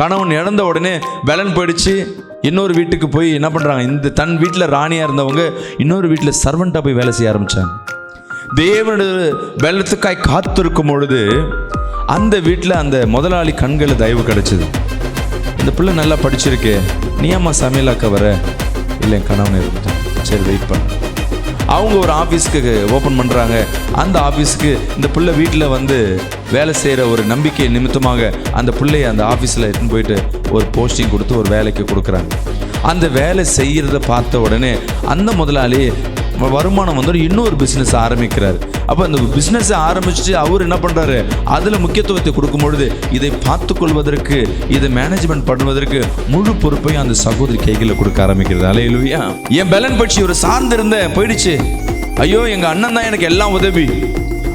கணவன் இறந்த உடனே பெலன் போயிடுச்சு. இன்னொரு வீட்டுக்கு போய் என்ன பண்ணுறாங்க, இந்த தன் வீட்டில் ராணியாக இருந்தவங்க இன்னொரு வீட்டில் சர்வெண்ட்டாக போய் வேலை செய்ய ஆரம்பித்தாங்க. தேவனுடைய பெலத்துக்காய் காத்திருக்கும் பொழுது அந்த வீட்டில் அந்த முதலாளி கண்களில் தயவு கிடச்சிது. இந்த பிள்ளை நல்லா படிச்சிருக்கு, நீ அம்மா சமையலாக்க வர? இல்லை, என் கணவன் இருந்துட்டான். சரி, வெயிட் பண்ண. அவங்க ஒரு ஆஃபீஸ்க்கு ஓப்பன் பண்ணுறாங்க. அந்த ஆஃபீஸுக்கு இந்த பிள்ளை வீட்டில் வந்து வேலை செய்கிற ஒரு நம்பிக்கை நிமித்தமாக அந்த பிள்ளையை அந்த ஆஃபீஸில் எடுத்துன்னு போயிட்டு ஒரு போஸ்டிங் கொடுத்து ஒரு வேலைக்கு கொடுக்குறாங்க. அந்த வேலை செய்கிறத பார்த்த உடனே அந்த முதலாளி வருமானம் வந்து இன்னொரு பிஸ்னஸ் ஆரம்பிக்கிறார். அப்போ அந்த பிஸ்னஸை ஆரம்பிச்சுட்டு அவர் என்ன பண்ணுறாரு, அதில் முக்கியத்துவத்தை கொடுக்கும் பொழுது இதை பார்த்து கொள்வதற்கு, இதை மேனேஜ்மெண்ட் பண்ணுவதற்கு முழு பொறுப்பையும் அந்த சகோதரி கைகளில் கொடுக்க ஆரம்பிக்கிறது. அல்லேலூயா. என் பெலன் பட்சி ஒரு சார்ந்திருந்தேன் போயிடுச்சு. ஐயோ, எங்கள் அண்ணன் தான் எனக்கு எல்லாம் உதவி.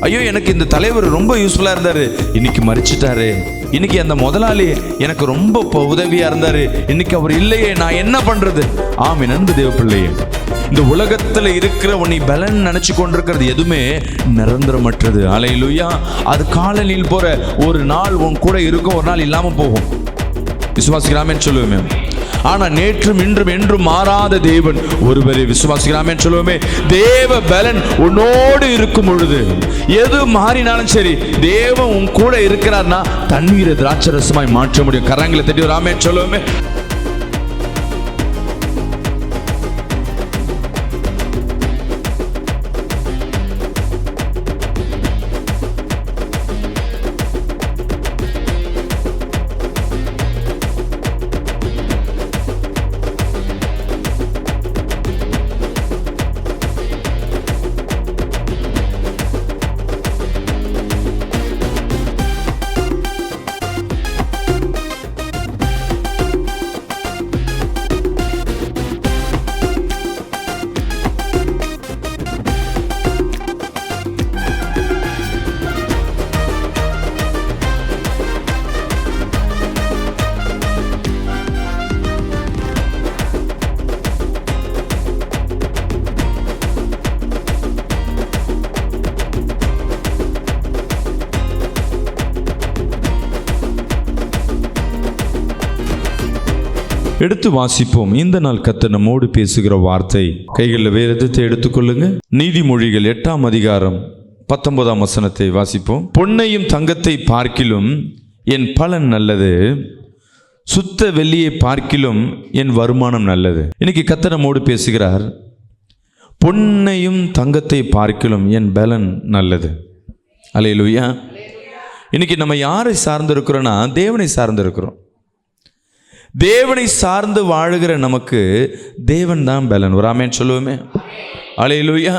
ஐயோ, எனக்கு இந்த தலைவர் ரொம்ப யூஸ்ஃபுல்லாக இருந்தார், இன்னைக்கு மறிச்சிட்டாரு. இன்னைக்கு அந்த முதலாளி எனக்கு ரொம்ப உதவியாக இருந்தார், இன்னைக்கு அவர் இல்லையே, நான் என்ன பண்ணுறது? ஆமென். அன்பு தேவ பிள்ளையே, இந்த உலகத்தில் இருக்கிற உன்னை பலன் நினச்சி கொண்டிருக்கிறது எதுவுமே நிரந்தரமற்றது. அல்லேலூயா. அது காலனில் போகிற ஒரு நாள் உன் கூட இருக்கும், ஒரு நாள் இல்லாமல் போகும். விசுவாசிக்கலாமேன்னு சொல்லுவோமே. ஆனால் நேற்றும் இன்றும் என்றும் மாறாத தேவன் ஒருவரை விசுவாசிக்கலாமேன்னு சொல்லுவோமே. தேவ பலன் உன்னோடு இருக்கும் பொழுது எது மாறினாலும் சரி, தேவன் உன் கூட இருக்கிறார்னா தண்ணீரை திராட்சரசமாய் மாற்ற முடியும். கரங்களை தட்டி ஒரு ஆமென் சொல்லுவோமே. எடுத்து வாசிப்போம். இந்த நாள் கர்த்தர் நம்மோடு பேசுகிற வார்த்தை. கைகளில் வேதத்தை எடுத்துக்கொள்ளுங்க. நீதிமொழிகள் 8ஆம் அதிகாரம் 19ஆம் வசனத்தை வாசிப்போம். பொன்னையும் தங்கத்தை பார்க்கிலும் என் பலன் நல்லது, சுத்த வெள்ளியை பார்க்கிலும் என் வருமானம் நல்லது. இன்னைக்கு கர்த்தர் நம்மோடு பேசுகிறார். பொன்னையும் தங்கத்தை பார்க்கிலும் என் பலன் நல்லது. அல்லேலூயா. இன்னைக்கு நம்ம யாரை சார்ந்திருக்கிறோன்னா தேவனை சார்ந்திருக்கிறோம். தேவனை சார்ந்து வாழுகிற நமக்கு தேவன் தான் பலன். ஒரு ஆமென் சொல்லுவோமே. அல்லேலூயா.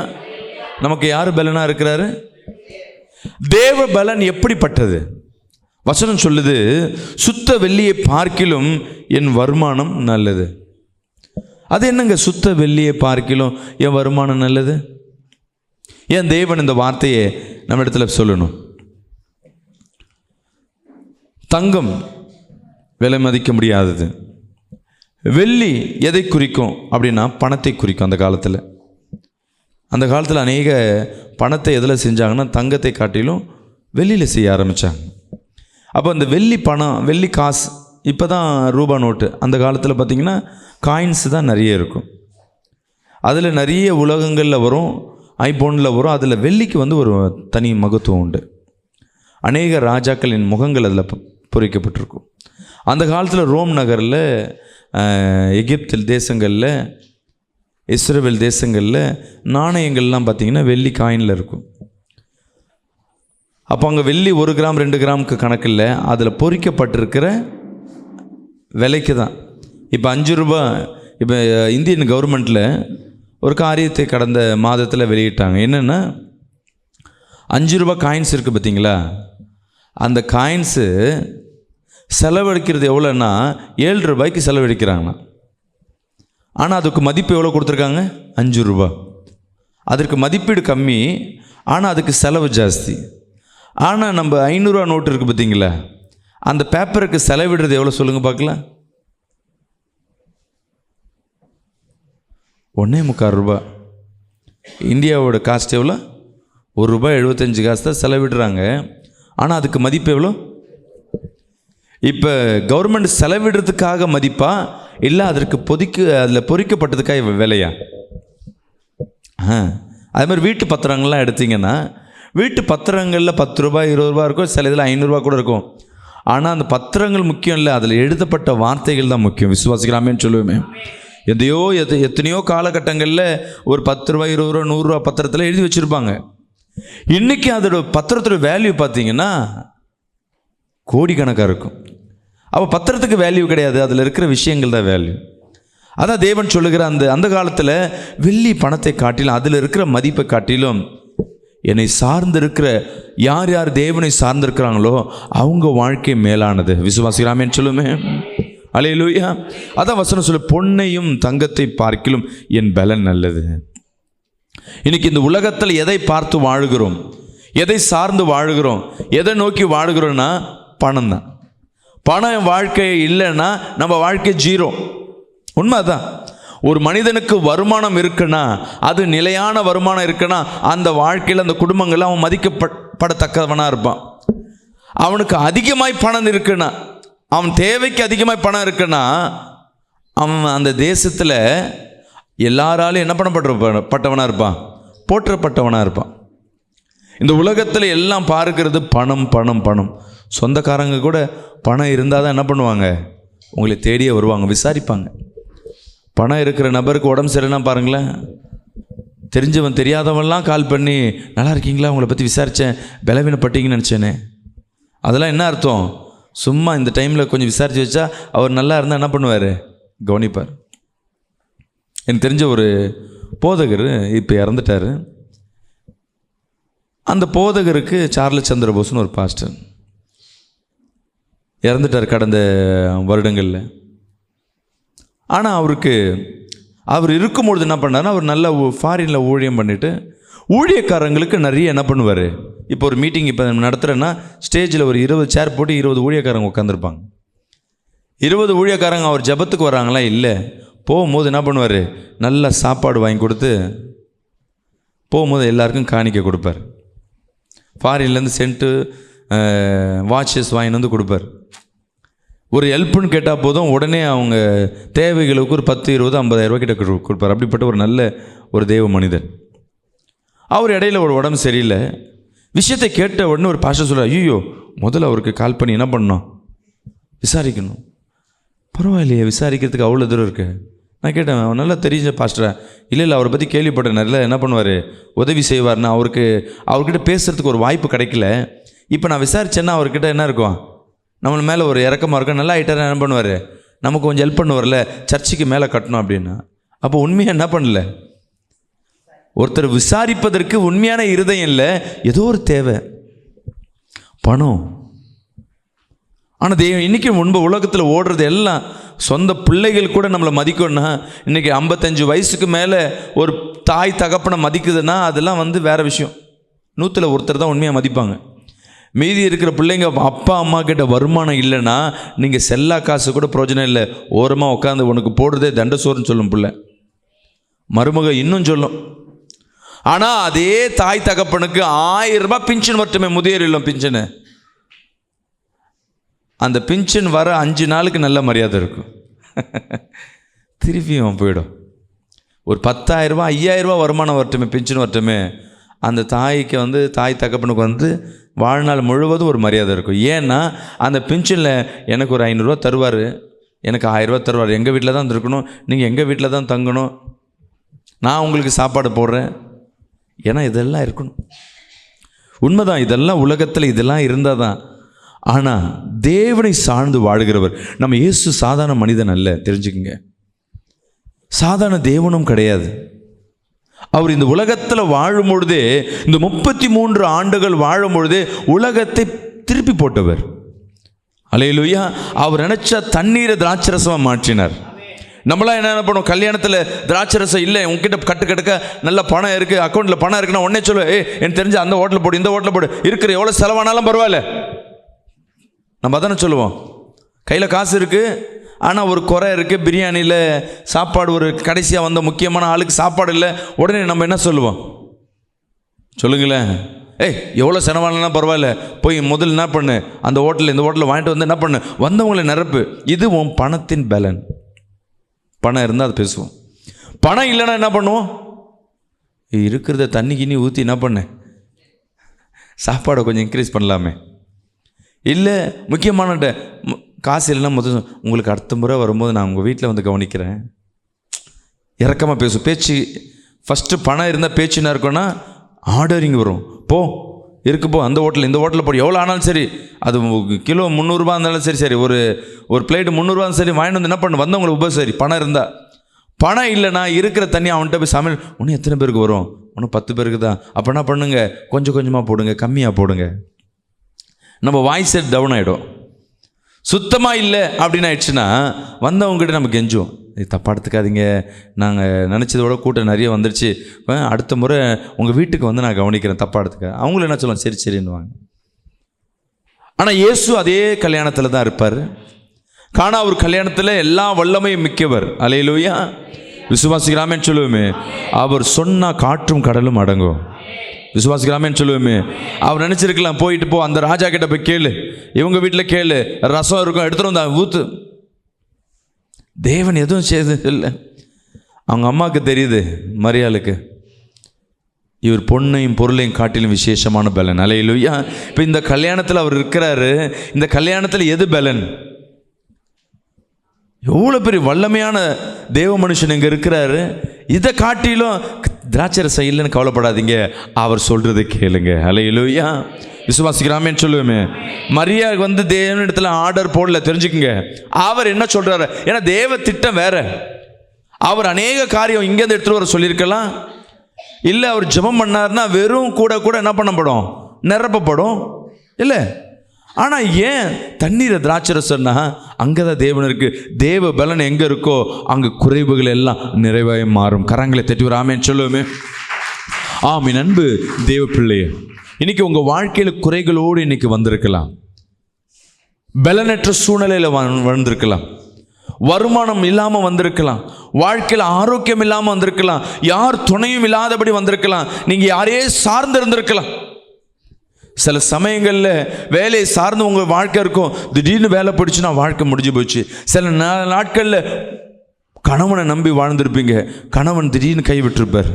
நமக்கு யார் பலனாக இருக்கிறாரு? தேவ பலன் எப்படிப்பட்டது? வசனம் சொல்லுது, சுத்த வெள்ளியை பார்க்கிலும் என் வருமானம் நல்லது. அது என்னங்க சுத்த வெள்ளியை பார்க்கிலும் என் வருமானம் நல்லது? ஏன் தேவன் இந்த வார்த்தையை நம்ம இடத்துல சொல்லணும்? தங்கம் விலை மதிக்க முடியாதது. வெள்ளி எதை குறிக்கும் அப்படின்னா பணத்தை குறிக்கும். அந்த காலத்தில் அநேக பணத்தை எதில் செஞ்சாங்கன்னா தங்கத்தை காட்டிலும் வெள்ளியில் செய்ய ஆரம்பித்தாங்க. அப்போ அந்த வெள்ளி பணம், வெள்ளி காசு, இப்போ தான் ரூபா நோட்டு. அந்த காலத்தில் பார்த்திங்கன்னா காயின்ஸு தான் நிறைய இருக்கும். அதில் நிறைய உலகங்களில் வரும், ஐபோனில் வரும். அதில் வெள்ளிக்கு வந்து ஒரு தனி மகத்துவம் உண்டு. அநேக ராஜாக்களின் முகங்கள் அதில் பொறிக்கப்பட்டிருக்கும். அந்த காலத்தில் ரோம் நகரில், எகிப்து தேசங்களில், இஸ்ரேல் தேசங்களில் நாணயங்கள்லாம் பார்த்திங்கன்னா வெள்ளி காயினில் இருக்கும். அப்போ அங்கே வெள்ளி 1 கிராம் 2 கிராமுக்கு கணக்கில் அதில் பொறிக்கப்பட்டிருக்கிற விலைக்கு தான். இப்போ 5 ரூபா. இப்போ இந்தியன் கவர்மெண்ட்டில் ஒரு காரியத்தை கடந்த மாதத்தில் வெளியிட்டாங்க. என்னென்னா 5 ரூபா காயின்ஸ் இருக்குது பார்த்திங்களா, அந்த காயின்ஸு செலவழிக்கிறது எவ்வளோன்னா 7 ரூபாய்க்கு செலவழிக்கிறாங்கண்ணா. ஆனால் அதுக்கு மதிப்பு எவ்வளோ கொடுத்துருக்காங்க? 5 ரூபா. அதற்கு மதிப்பீடு கம்மி, ஆனால் அதுக்கு செலவு ஜாஸ்தி. ஆனால் நம்ம 500 ரூபா நோட்டு இருக்குது பார்த்தீங்களா, அந்த பேப்பருக்கு செலவிடுறது எவ்வளோ சொல்லுங்கள் பார்க்கலாம்? 1.25 ரூபா. இந்தியாவோட காஸ்ட் எவ்வளோ? ₹1.75 தான் செலவிடுறாங்க. ஆனால் அதுக்கு மதிப்பு எவ்வளோ? இப்போ கவர்மெண்ட் செலவிடுறதுக்காக மதிப்பா இல்லை அதற்கு அதில் பொறிக்கப்பட்டதுக்காக விலையா? அது மாதிரி வீட்டு பத்திரங்கள்லாம் எடுத்திங்கன்னா வீட்டு பத்திரங்களில் 10 ரூபாய் 20 ரூபா இருக்கும், சில இதில் 500 ரூபா கூட இருக்கும். ஆனால் அந்த பத்திரங்கள் முக்கியம் இல்லை, அதில் எழுதப்பட்ட வார்த்தைகள் தான் முக்கியம். விசுவாசிக்கலாமேன்னு சொல்லுவேமே. எத்தனையோ காலகட்டங்களில் ஒரு 10 ரூபாய் 20 ரூபா 100 ரூபா பத்திரத்தில் எழுதி வச்சுருப்பாங்க. இன்றைக்கி அதோட பத்திரத்தோட வேல்யூ பார்த்திங்கன்னா கோடிக்கணக்காக இருக்கும். அப்போ பத்திரத்துக்கு வேல்யூ கிடையாது, அதில் இருக்கிற விஷயங்கள் தான் வேல்யூ. அதான் தேவன் சொல்லுகிற அந்த காலத்தில் வெள்ளி பணத்தை காட்டிலும் அதில் இருக்கிற மதிப்பை காட்டிலும் என்னை சார்ந்திருக்கிற யார் யார் தேவனை சார்ந்திருக்கிறாங்களோ அவங்க வாழ்க்கை மேலானது. விசுவாசிக்கலாமேன்னு சொல்லுமே. அல்லேலூயா. அதான் வசனம் சொல்லு, பொன்னையும் தங்கத்தை பார்க்கிலும் என் பலன் நல்லது. இன்னைக்கு இந்த உலகத்தில் எதை பார்த்து வாழுகிறோம், எதை சார்ந்து வாழுகிறோம், எதை நோக்கி வாழுகிறோம்னா பணம் தான். பணம் வாழ்க்கை இல்லைன்னா நம்ம வாழ்க்கை ஜீரோ. உண்மைதான். ஒரு மனிதனுக்கு வருமானம் இருக்குன்னா, அது நிலையான வருமானம் இருக்குன்னா, அந்த வாழ்க்கையில் அந்த குடும்பங்கள் அவன் மதிக்கப்படத்தக்கவனாக இருப்பான். அவனுக்கு அதிகமாய் பணம் இருக்குன்னா, அவன் தேவைக்கு அதிகமாய் பணம் இருக்குன்னா, அவன் அந்த தேசத்தில் எல்லாராலும் என்ன பண்ணப்பட்டவனாக இருப்பான், போற்றப்பட்டவனாக இருப்பான். இந்த உலகத்தில் எல்லாம் பார்க்கிறது பணம் பணம் பணம். சொந்தக்காரங்க கூட பணம் இருந்தால் தான் என்ன பண்ணுவாங்க, உங்களை தேடியே வருவாங்க, விசாரிப்பாங்க. பணம் இருக்கிற நபருக்கு உடம்பு சரியில்லைன்னா பாருங்களேன், தெரிஞ்சவன் தெரியாதவன்லாம் கால் பண்ணி நல்லா இருக்கீங்களா, உங்களை பற்றி விசாரித்தேன், பலவீனப்பட்டீங்கன்னு நினச்சேனே. அதெல்லாம் என்ன அர்த்தம்? சும்மா இந்த டைமில் கொஞ்சம் விசாரித்து வச்சா அவர் நல்லா இருந்தால் என்ன பண்ணுவார், கவனிப்பார். எனக்கு தெரிஞ்ச ஒரு போதகர் இப்போ இறந்துட்டார். அந்த போதகருக்கு சார்லஸ் சந்திரபோஸ்னு ஒரு பாஸ்டர் இறந்துட்டார் கடந்த வருடங்களில். ஆனால் அவர் இருக்கும்பொழுது என்ன பண்ணார்னா, அவர் நல்ல ஃபாரினில் ஊழியம் பண்ணிவிட்டு ஊழியக்காரங்களுக்கு நிறைய என்ன பண்ணுவார். இப்போ ஒரு மீட்டிங் இப்போ நடத்துகிறேன்னா ஸ்டேஜில் ஒரு 20 சேர் போட்டு 20 ஊழியக்காரங்க உட்காந்துருப்பாங்க. 20 ஊழியக்காரங்க அவர் ஜபத்துக்கு வராங்களா இல்லை, போகும்போது என்ன பண்ணுவார், நல்ல சாப்பாடு வாங்கி கொடுத்து போகும்போது எல்லாருக்கும் காணிக்க கொடுப்பார். ஃபாரின்லேருந்து சென்ட்டு வாட்சஸ் வாங்கிட்டு வந்து கொடுப்பார். ஒரு ஹெல்ப்புன்னு கேட்டால் போதும், உடனே அவங்க தேவைகளுக்கு ஒரு 10 20 50,000 ரூபா கிட்ட கொடுப்பார். அப்படிப்பட்ட ஒரு நல்ல ஒரு தெய்வ மனிதன். அவர் இடையில ஒரு உடம்பு சரியில்லை. விஷயத்தை கேட்ட உடனே ஒரு பாஸ்டர் சொல்கிறார், ஐயோ முதல்ல அவருக்கு கால் பண்ணி என்ன பண்ணணும், விசாரிக்கணும். பரவாயில்லையே, விசாரிக்கிறதுக்கு அவ்வளோ தூரம் இருக்கு. நான் கேட்டேன், அவன் நல்லா தெரிஞ்ச பாஸ்டரா? இல்லை அவரை பற்றி கேள்விப்பட்டேன், நல்லா என்ன பண்ணுவார், உதவி செய்வார்னா. அவர்கிட்ட பேசுகிறதுக்கு ஒரு வாய்ப்பு கிடைக்கல. இப்போ நான் விசாரித்தேன்னா அவர்கிட்ட என்ன இருக்கும், நம்ம மேலே ஒரு இறக்கமாக இருக்கும், நல்லா ஆகிட்டார், என்ன பண்ணுவார், நமக்கு கொஞ்சம் ஹெல்ப் பண்ணுவார்ல, சர்ச்சுக்கு மேலே கட்டணும் அப்படின்னா. அப்போ உண்மையாக என்ன பண்ணல, ஒருத்தர் விசாரிப்பதற்கு உண்மையான இருதயம் இல்லை, ஏதோ ஒரு தேவை, பணம். ஆனால் தெய்வம் இன்றைக்கி முன்பு உலகத்தில் ஓடுறது எல்லாம் சொந்த பிள்ளைகள் கூட நம்மளை மதிக்கணும்னா, இன்றைக்கி 55 வயசுக்கு மேலே ஒரு தாய் தகப்பனை மதிக்குதுன்னா அதெல்லாம் வேறு விஷயம். 100ல் ஒருத்தர் தான் உண்மையாக மதிப்பாங்க. மீதி இருக்கிற பிள்ளைங்க அப்பா அம்மா கிட்ட வருமானம் இல்லைன்னா நீங்கள் செல்லா காசு கூட பிரயோஜனம் இல்லை, ஓரமாக உட்காந்து உனக்கு போடுறதே தண்ட சோறுன்னு சொல்லும் பிள்ளை. மருமக இன்னும் சொல்லும். ஆனால் அதே தாய் தகப்பனுக்கு 1000 ரூபாய் பின்ஷன் வரட்டுமே, முதியோர் இல்லம் பின்ஷனு. அந்த பின்ஷன் வர 5 நாளுக்கு நல்ல மரியாதை இருக்கும், திருப்பியும் போயிடும். ஒரு 10,000 ரூபாய் 5,000 ரூபாய் வருமானம் வரட்டுமே, பின்ஷன் வரட்டுமே, அந்த தாய்க்கு தாய் தகப்பனுக்கு வாழ்நாள் முழுவதும் ஒரு மரியாதை இருக்கும். ஏன்னா அந்த பென்ஷனில் எனக்கு ஒரு 500 ரூபா தருவார், எனக்கு 1000 ரூபா தருவார். எங்கள் வீட்டில் தான் இருக்கணும், நீங்கள் எங்கள் வீட்டில் தான் தங்கணும், நான் உங்களுக்கு சாப்பாடு போடுறேன். ஏன்னா இதெல்லாம் இருக்கணும். உண்மைதான், இதெல்லாம் உலகத்தில் இதெல்லாம் இருந்தால் தான். ஆனால் தேவனை சார்ந்து வாழ்கிறவர் நம்ம இயேசு சாதாரண மனிதன் அல்ல, தெரிஞ்சுக்குங்க. சாதாரண தேவனும் கிடையாது. அவர் இந்த உலகத்தில் வாழும் பொழுதே, இந்த 33 ஆண்டுகள் வாழும் பொழுதே உலகத்தை திருப்பி போட்டவர். அல்லேலூயா. அவர் நினைச்ச தண்ணீரை திராட்சரசமாக மாற்றினார். நம்மளாம் என்ன பண்ணுவோம், கல்யாணத்தில் திராட்சரசம் இல்லை, உங்ககிட்ட கட்டுக்க நல்ல பணம் இருக்குது, அக்கௌண்ட்டில் பணம் இருக்குன்னா உடனே சொல்லுவேன், எனக்கு தெரிஞ்ச அந்த ஹோட்டலில் போடு, இந்த ஹோட்டலில் போடு, இருக்கிற எவ்வளோ செலவானாலும் பரவாயில்ல, நம்ம அதானே சொல்லுவோம். கையில் காசு இருக்குது, ஆனால் ஒரு குறை இருக்குது, பிரியாணியில் சாப்பாடு, ஒரு கடைசியாக வந்த முக்கியமான ஆளுக்கு சாப்பாடு இல்லை, உடனே நம்ம என்ன சொல்லுவோம், சொல்லுங்களேன், எவ்வளோ செலவானா பரவாயில்ல, போய் முதல்ல என்ன பண்ணு, அந்த ஹோட்டலில் இந்த ஹோட்டலில் வாங்கிட்டு வந்து என்ன பண்ணு, வந்தவங்களை நிரப்பு. இது உன் பணத்தின் பலன். பணம் இருந்தால் அது பேசுவோம். பணம் இல்லைன்னா என்ன பண்ணுவோம்? இருக்கிறத தண்ணி கிண்ணி ஊற்றி என்ன பண்ண, சாப்பாடை கொஞ்சம் இன்க்ரீஸ் பண்ணலாமே. இல்லை முக்கியமான காசு இல்லைன்னா முதல் உங்களுக்கு அடுத்த முறை வரும்போது நான் உங்கள் வீட்டில் வந்து கவனிக்கிறேன். இறக்கமாக பேசும் பேச்சு. ஃபஸ்ட்டு பணம் இருந்தால் பேச்சு என்ன இருக்குன்னா ஆர்டரிங் வரும். போ இருக்குப்போ அந்த ஹோட்டலில் இந்த ஹோட்டலில் போய் எவ்வளோ ஆனாலும் சரி, அது கிலோ 300 இருந்தாலும் சரி ஒரு பிளேட்டு 300 சரி வாங்கிட்டு வந்து என்ன பண்ணு, வந்தவங்களுக்கு உபசரி. பணம் இருந்தால். பணம் இல்லைனா இருக்கிற தண்ணி அவன்கிட்ட போய் சமையல், ஒன்றும் எத்தனை பேருக்கு வரும், ஒன்றும் 10 பேருக்கு தான். அப்போ என்ன பண்ணுங்க, கொஞ்சம் கொஞ்சமாக போடுங்க, கம்மியாக போடுங்க. நம்ம வாய்ஸ் செட் டவுன் ஆகிடும். சுத்தமாக இல்லை அப்படின்னு ஆயிடுச்சுன்னா வந்தவங்ககிட்ட நம்ம கெஞ்சுவோம், தப்பாக எடுத்துக்காதீங்க, நாங்கள் நினச்சதோட கூட்டம் நிறைய வந்துடுச்சு, அடுத்த முறை உங்கள் வீட்டுக்கு வந்து நான் கவனிக்கிறேன், தப்பாக எடுத்துக்க. அவங்களும் என்ன சொல்லுவாங்க, சரி சரின்னுவாங்க. ஆனால் இயேசு அதே கல்யாணத்தில் தான் இருப்பார். காணா ஒரு கல்யாணத்தில் எல்லா வல்லமையும் மிக்கவர். அல்லேலூயா. விசுவாசிக்கிறாமேன்னு சொல்லுவோமே. அவர் சொன்னால் காற்றும் கடலும் அடங்கும். விசுவாசிக்கிறாமேன்னு சொல்லுவோமே. அவர் நினச்சிருக்கலாம், போயிட்டு போ அந்த ராஜா கிட்ட போய் கேளு, இவங்க வீட்டில் கேளு, ரசம் இருக்கும் எடுத்துகிட்டு வந்தா ஊற்று. தேவன் எதுவும் செய்து இல்லை. அவங்க அம்மாவுக்கு தெரியுது, மரியாளுக்கு, இவர் பொண்ணையும் பொருளையும் காட்டிலும் விசேஷமான பலன். அல்லேலூயா. இப்போ இந்த கல்யாணத்தில் அவர் இருக்கிறாரு. இந்த கல்யாணத்தில் எது பலன்? எவ்வளோ பெரிய வல்லமையான தேவ மனுஷன் இங்கே இருக்கிறாரு. இதை காட்டிலும் திராட்சரசம் இல்லைன்னு கவலைப்படாதீங்க, அவர் சொல்கிறது கேளுங்க. அல்லேலூயா. விசுவாசிக்கிறாமேன்னு சொல்லுவோமே. மரியாளுக்கு வந்து தேவனிடத்தில் ஆர்டர் போடல, தெரிஞ்சுக்குங்க. அவர் என்ன சொல்கிறாரு, ஏன்னா தேவ திட்டம் வேற. அவர் அநேக காரியம் இங்கேருந்து எடுத்துகிட்டு வர சொல்லியிருக்கலாம். இல்லை அவர் ஜெபம் பண்ணார்னா வெறும் கூட என்ன பண்ணப்படும், நிரப்பப்படும். இல்லை, ஆனால் ஏன் தண்ணீரை திராட்சரசம்னா அங்கே தான் தேவன் இருக்குது. தேவ பலன் எங்கே இருக்கோ அங்கே குறைவுகள் எல்லாம் நிறைவாக மாறும். கரங்களை தட்டி ஒரு ஆமேன்னு சொல்லுவோமே. ஆமீன். அன்பு தேவ பிள்ளையே, இன்னைக்கு உங்கள் வாழ்க்கையில் குறைகளோடு இன்னைக்கு வந்திருக்கலாம். பலனற்ற சூழ்நிலையில் வந்திருக்கலாம். வருமானம் இல்லாமல் வந்திருக்கலாம். வாழ்க்கையில் ஆரோக்கியம் இல்லாமல் வந்திருக்கலாம். யார் துணையும் இல்லாதபடி வந்திருக்கலாம். நீங்கள் யாரையே சார்ந்து இருந்திருக்கலாம். சில சமயங்களில் வேலையை சார்ந்து உங்கள் வாழ்க்கை இருக்கும். திடீர்னு வேலை போயிடுச்சுன்னா வாழ்க்கை முடிஞ்சு போச்சு. சில நாட்களில் கணவனை நம்பி வாழ்ந்திருப்பீங்க, கணவன் திடீர்னு கைவிட்டிருப்பார்.